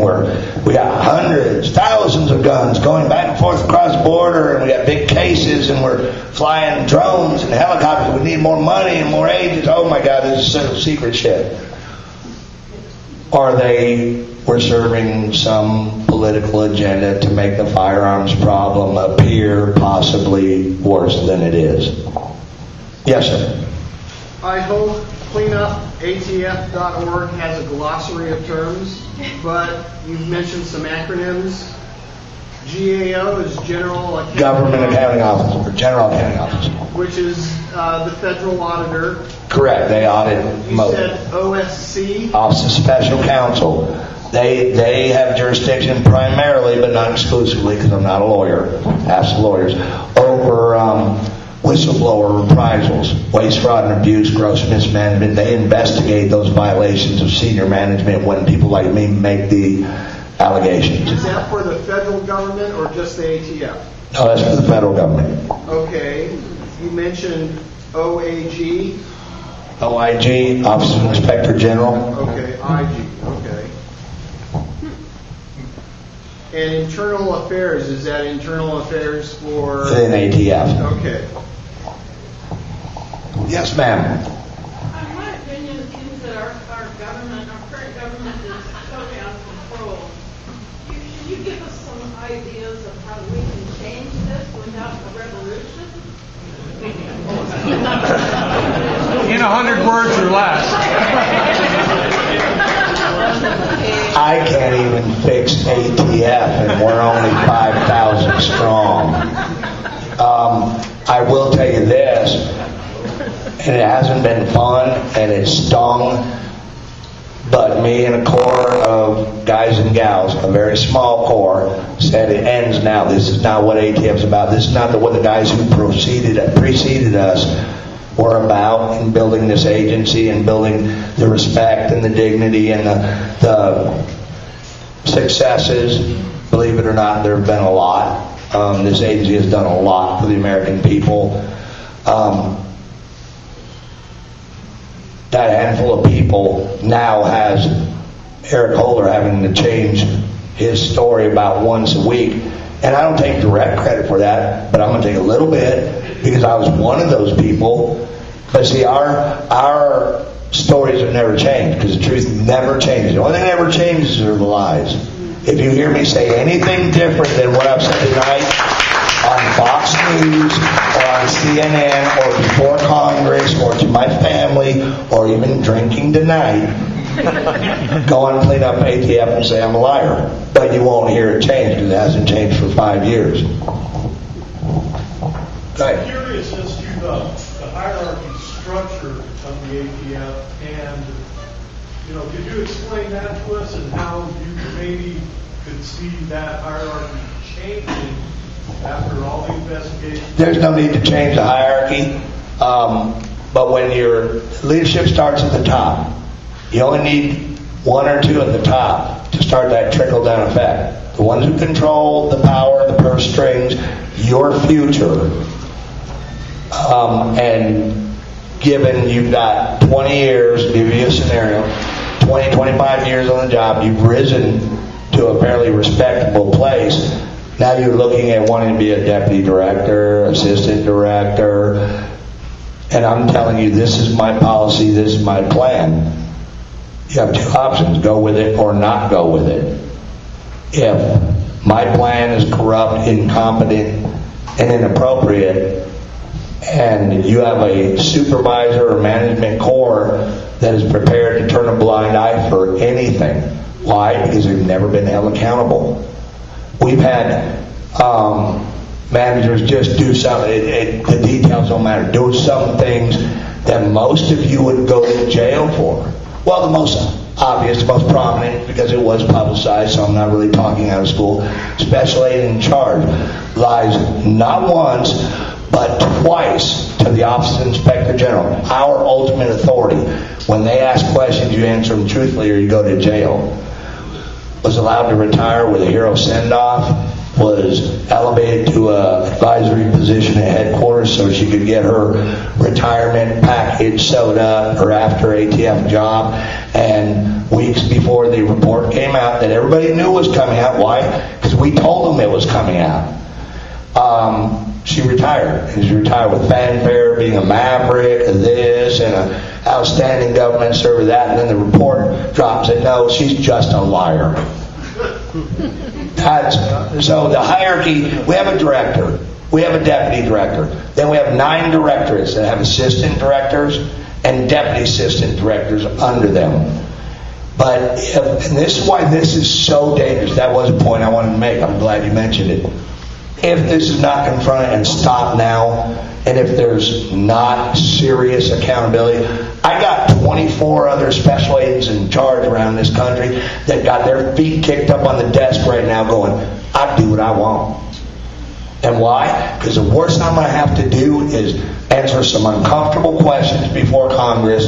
We got hundreds, thousands of guns going back and forth across the border, and we got big cases, and we're flying drones and helicopters. We need more money and more agents. Oh my God, this is some secret shit. Or they were serving some political agenda to make the firearms problem appear possibly worse than it is. Yes, sir. I hope cleanupatf.org has a glossary of terms, but you've mentioned some acronyms. GAO is General Accounting Government Accounting Office, or General Accounting Office. which is the federal auditor. Correct. They audit You most. said OSC. Office of Special Counsel. They have jurisdiction primarily, but not exclusively, because I'm not a lawyer. Ask the lawyers. Over whistleblower reprisals, waste, fraud, and abuse, gross mismanagement. They investigate those violations of senior management when people like me make the allegations. Is that for the federal government or just the ATF? No, that's for the federal government. Okay. You mentioned OAG. OIG, Office of Inspector General. Okay, IG. Okay. And internal affairs, is that internal affairs for? Within ATF. Okay. Yes, ma'am. In my opinion, it seems that our government, our current government is totally out of control. Can you give us some ideas of how we can change this without a revolution? In 100 words or less. I can't even fix ATF, and we're only 5,000 strong. I will tell you this, and it hasn't been fun, and it's stung, but me and a core of guys and gals, a very small core, said it ends now. This is not what ATF is about. This is not what the guys who preceded us were about in building this agency and building the respect and the dignity and the successes. Believe it or not, there have been a lot. This agency has done a lot for the American people. That handful of people now has Eric Holder having to change his story about once a week. And I don't take direct credit for that, but I'm going to take a little bit because I was one of those people. But see, our stories have never changed because the truth never changes. The only thing that ever changes are the lies. If you hear me say anything different than what I've said tonight on Fox News or on CNN or before Congress or to my family or even drinking tonight, go on and clean up ATF and say I'm a liar. But you won't hear it change because it hasn't changed for 5 years. Go ahead. I'm curious as to the hierarchy structure of the ATF, and could you explain that to us and how you maybe could see that hierarchy changing after all the investigations? There's no need to change the hierarchy, but when your leadership starts at the top, you only need one or two at the top to start that trickle-down effect. The ones who control the power, the purse strings, your future, and given you've got 20 years, to give you a scenario, 20, 25 years on the job, you've risen to a fairly respectable place. Now you're looking at wanting to be a deputy director, assistant director, and I'm telling you, this is my policy, this is my plan. You have two options, go with it or not go with it. If my plan is corrupt, incompetent, and inappropriate, and you have a supervisor or management core that is prepared to turn a blind eye for anything. Why? Because they've never been held accountable. We've had managers just do something, the details don't matter, do some things that most of you would go to jail for. Well, the most obvious, the most prominent, because it was publicized, so I'm not really talking out of school, special agent in charge lies not once, but twice to the Office of Inspector General, our ultimate authority. When they ask questions, you answer them truthfully or you go to jail. Was allowed to retire with a hero send-off, was elevated to an advisory position at headquarters so she could get her retirement package sewed up, her after ATF job, and weeks before the report came out that everybody knew was coming out. Why? Because we told them it was coming out. She retired. And she retired with fanfare, being a maverick, this, and an outstanding government server, that, and then the report drops it. No, she's just a liar. So the hierarchy, we have a director, we have a deputy director, then we have 9 directorates that have assistant directors and deputy assistant directors under them. But and this is why this is so dangerous. That was a point I wanted to make. I'm glad you mentioned it. If this is not confronted and stopped now, and if there's not serious accountability, I got 24 other special agents in charge around this country that got their feet kicked up on the desk right now going, I do what I want. And why? Because the worst I'm going to have to do is answer some uncomfortable questions before Congress,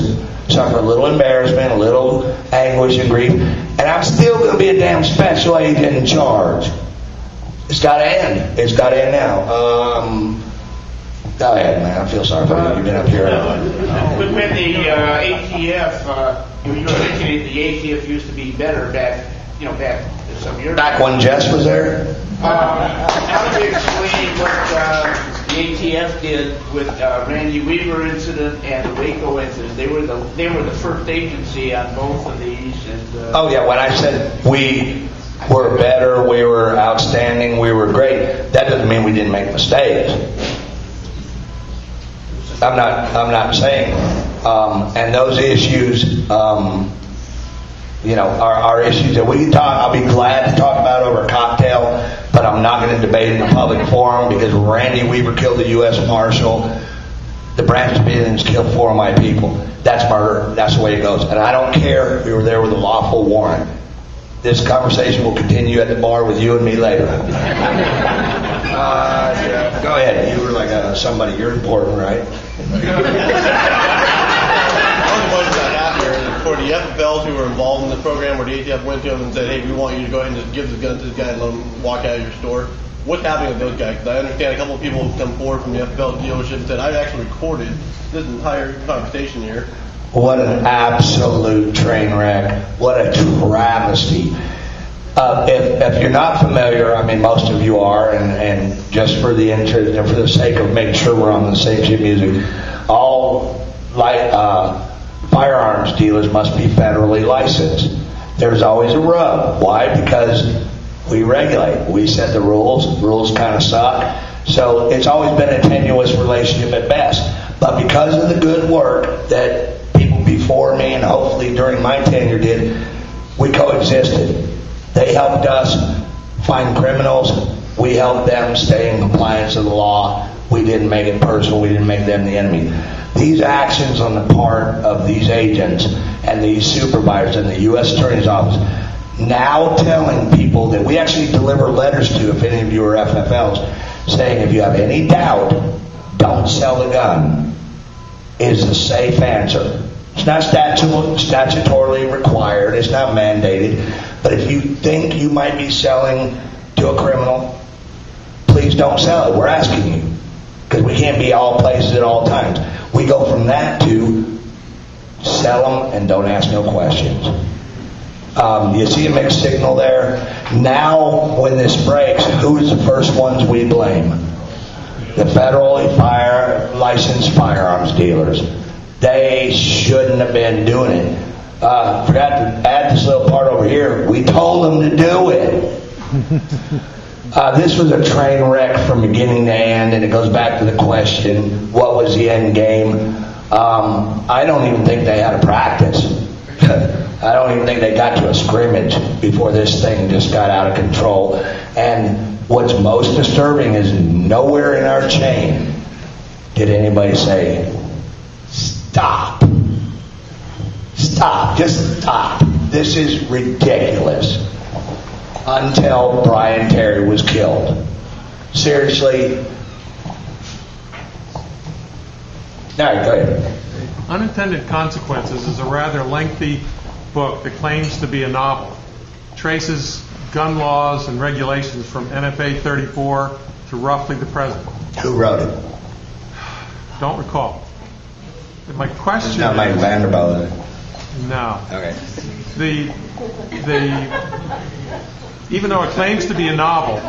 suffer a little embarrassment, a little anguish and grief, and I'm still going to be a damn special agent in charge. It's got to end. It's got to end now. Go ahead, man. I feel sorry for you. You've been up here. But when the ATF, you were mentioning the ATF used to be better back some years back when Jess was there. How do you explain what the ATF did with Randy Weaver incident and the Waco incident? They were the first agency on both of these. And oh yeah, when I said we were better, we were outstanding, we were great, that doesn't mean we didn't make mistakes. I'm not saying, and those issues, are issues that we can talk. I'll be glad to talk about over a cocktail, but I'm not going to debate in a public forum because Randy Weaver killed the U.S. Marshal. The Branch Davidians killed 4 of my people. That's murder. That's the way it goes. And I don't care if we were there with a lawful warrant. This conversation will continue at the bar with you and me later. Go ahead. You were like somebody. You're important, right? For the FFLs who were involved in the program where the ATF went to them and said, hey, we want you to go ahead and just give the gun to this guy and let him walk out of your store. What's happening with those guys? Because I understand a couple of people have come forward from the FFL dealership and said, I've actually recorded this entire conversation here. What an absolute train wreck. What a travesty. If you're not familiar, I mean, most of you are, and just for the interest and for the sake of making sure we're on the same sheet music, all firearms dealers must be federally licensed. There's always a rub. Why? Because we regulate. We set the rules. Rules kind of suck. So it's always been a tenuous relationship at best. But because of the good work that people before me and hopefully during my tenure did, we coexisted. They helped us find criminals. We helped them stay in compliance with the law. We didn't make it personal. We didn't make them the enemy. These actions on the part of these agents and these supervisors in the U.S. Attorney's Office now telling people that we actually deliver letters to, if any of you are FFLs, saying if you have any doubt, don't sell the gun, is a safe answer. It's not statutorily required. It's not mandated. But if you think you might be selling to a criminal, please don't sell it. We're asking you. Because we can't be all places at all times. We go from that to sell them and don't ask no questions. You see a mixed signal there? Now, when this breaks, who is the first ones we blame? The federally licensed firearms dealers. They shouldn't have been doing it. Forgot to add this little part over here. We told them to do it. This was a train wreck from beginning to end, and it goes back to the question, what was the end game? I don't even think they had a practice. I don't even think they got to a scrimmage before this thing just got out of control. And what's most disturbing is nowhere in our chain did anybody say, stop. Stop. Just stop. This is ridiculous. Until Brian Terry was killed. Seriously. All right, go ahead. Unintended Consequences is a rather lengthy book that claims to be a novel. Traces gun laws and regulations from NFA 34 to roughly the present. Who wrote it? Don't recall. My question is... Not Mike Vanderbilt. No. Okay. Even though it claims to be a novel,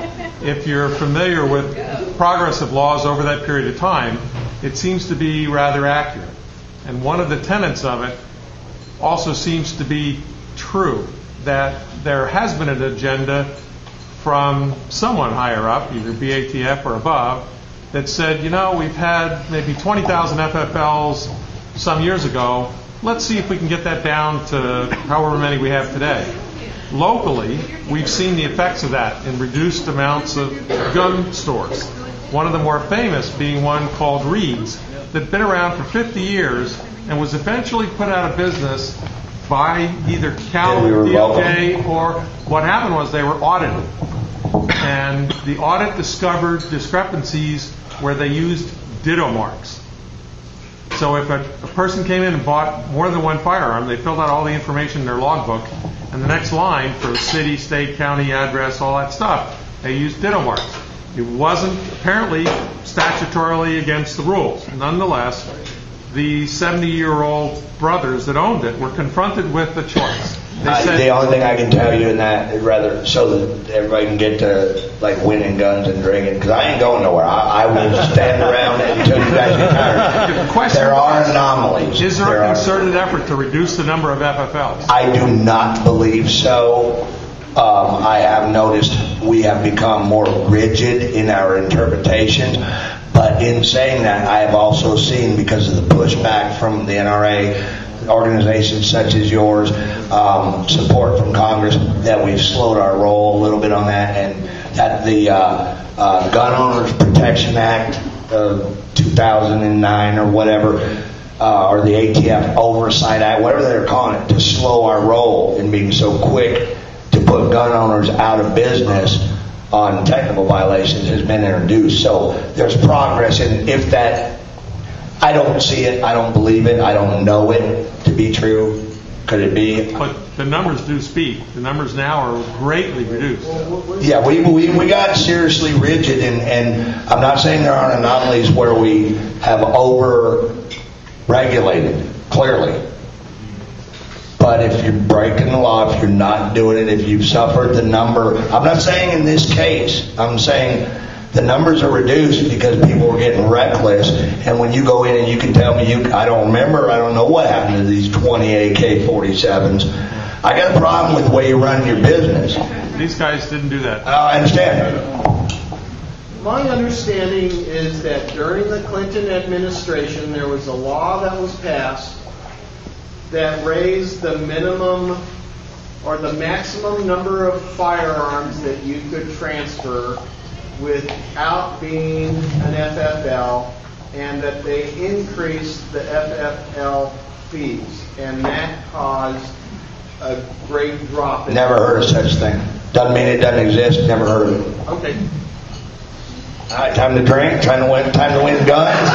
if you're familiar with progress of laws over that period of time, it seems to be rather accurate. And one of the tenets of it also seems to be true, that there has been an agenda from someone higher up, either BATF or above, that said, we've had maybe 20,000 FFLs some years ago. let's see if we can get that down to however many we have today. Locally, we've seen the effects of that in reduced amounts of gun stores. One of the more famous being one called Reed's that been around for 50 years and was eventually put out of business by either Cal, DOJ, or what happened was they were audited. And the audit discovered discrepancies where they used ditto marks. So if a person came in and bought more than one firearm, they filled out all the information in their logbook, and the next line for city, state, county, address, all that stuff, they used ditto marks. It wasn't apparently statutorily against the rules. Nonetheless, the 70-year-old brothers that owned it were confronted with a choice. They said, the only thing I can tell you in that, rather, so that everybody can get to like winning guns and drinking, because I ain't going nowhere. I will stand around until you guys get tired. There are anomalies. Is there a concerted effort to reduce the number of FFLs? I do not believe so. I have noticed we have become more rigid in our interpretations. But in saying that, I have also seen, because of the pushback from the NRA, organizations such as yours, support from Congress, that we've slowed our roll a little bit on that, and that the Gun Owners Protection Act of 2009 or whatever, or the ATF Oversight Act, whatever they're calling it, to slow our roll in being so quick to put gun owners out of business on technical violations has been introduced. So there's progress, and if that, I don't see it, I don't believe it, I don't know it to be true. Could it be? But the numbers do speak. The numbers now are greatly reduced. Yeah, we got seriously rigid, and I'm not saying there aren't anomalies where we have over-regulated, clearly. But if you're breaking the law, if you're not doing it, if you've suffered the number, I'm not saying in this case, I'm saying the numbers are reduced because people are getting reckless, and when you go in and you can tell me, I don't remember, I don't know what happened to these 20 AK-47s, I got a problem with the way you run your business. These guys didn't do that. I understand. My understanding is that during the Clinton administration, there was a law that was passed that raised the minimum or the maximum number of firearms that you could transfer without being an FFL, and that they increased the FFL fees, and that caused a great drop. Never heard of such thing. Doesn't mean it doesn't exist. Never heard of it. Okay. All right, time to drink. Time to win guns.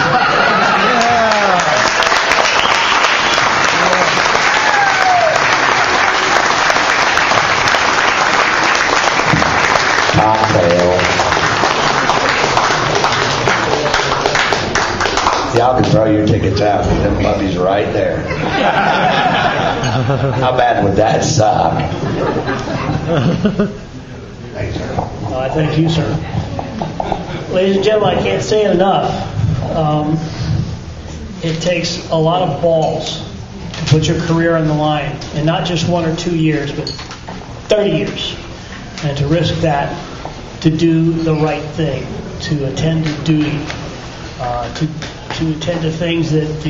Cocktail. Y'all can throw your tickets out. Them puppies right there. How bad would that suck? Thanks, sir. Thank you, sir. Ladies and gentlemen, I can't say it enough. It takes a lot of balls to put your career on the line, and not just 1 or 2 years, but 30 years, and to risk that to do the right thing, to attend to duty, to attend to things that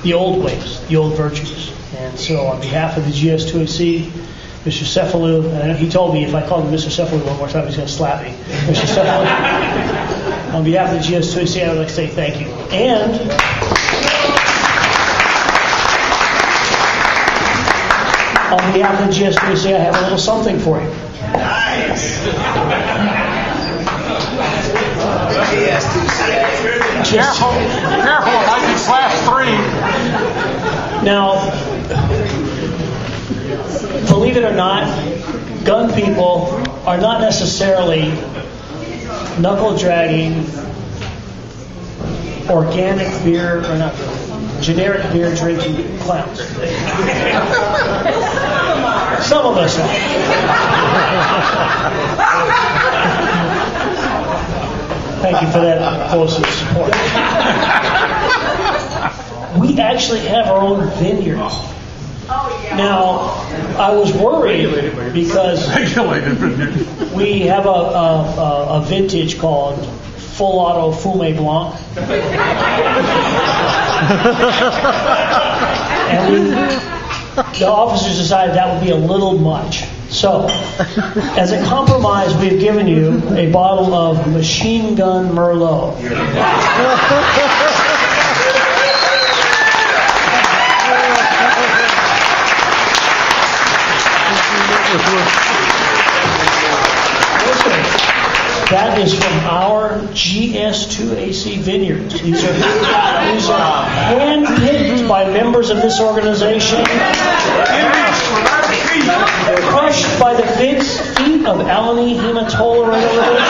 the old ways, the old virtues. And so on behalf of the GS2AC, Mr. Cefalu, and he told me if I called him Mr. Cefalu one more time, he's going to slap me. Mr. Cefalu, on behalf of the GS2AC, I would like to say thank you. And on behalf of the GS2AC, I have a little something for you. Nice. Careful, it might be class 3. Now, believe it or not, gun people are not necessarily knuckle-dragging, organic beer, or not, generic beer drinking clowns. Some of us are. Thank you for that voice of support. We actually have our own vineyards. Now, I was worried because we have a vintage called full auto Fume Blanc. And the officers decided that would be a little much. So, as a compromise, we've given you a bottle of Machine Gun Merlot. That is from our GS2AC vineyards. These are hand-picked by members of this organization, crushed by the big feet of Alani Hematola right over there.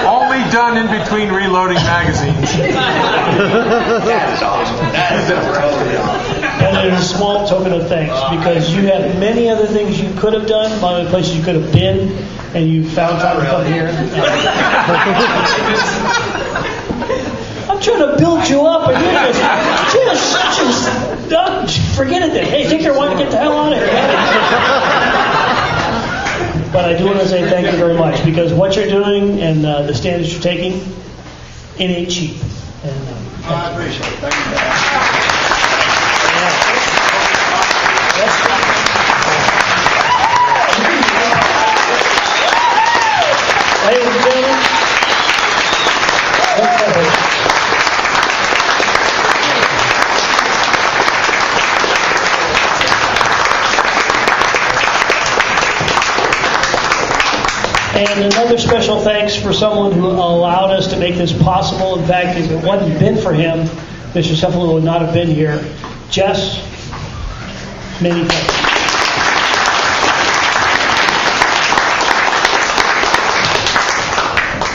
Only done in between reloading magazines. That is awesome. That is awesome. And it is a small token of thanks because you have many other things you could have done, other places you could have been, and you found time to come here. I'm trying to build you up, and you're just forget it then. Hey, take your wine and get the hell out of here. But I do want to say thank you very much because what you're doing and the standards you're taking, it ain't cheap. And, I appreciate it. Thank you. Ladies and gentlemen, and another special thanks for someone who allowed us to make this possible. In fact, if it hadn't been for him, Mr. Cefalu would not have been here. Jess, many thanks.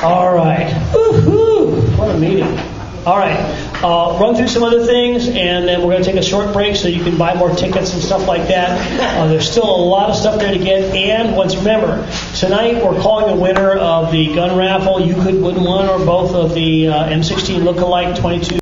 All right. Woo-hoo. What a meeting. All right. Run through some other things, and then we're going to take a short break so you can buy more tickets and stuff like that. There's still a lot of stuff there to get. And once remember, tonight we're calling the winner of the gun raffle. You could win one or both of the M16 look-alike 22.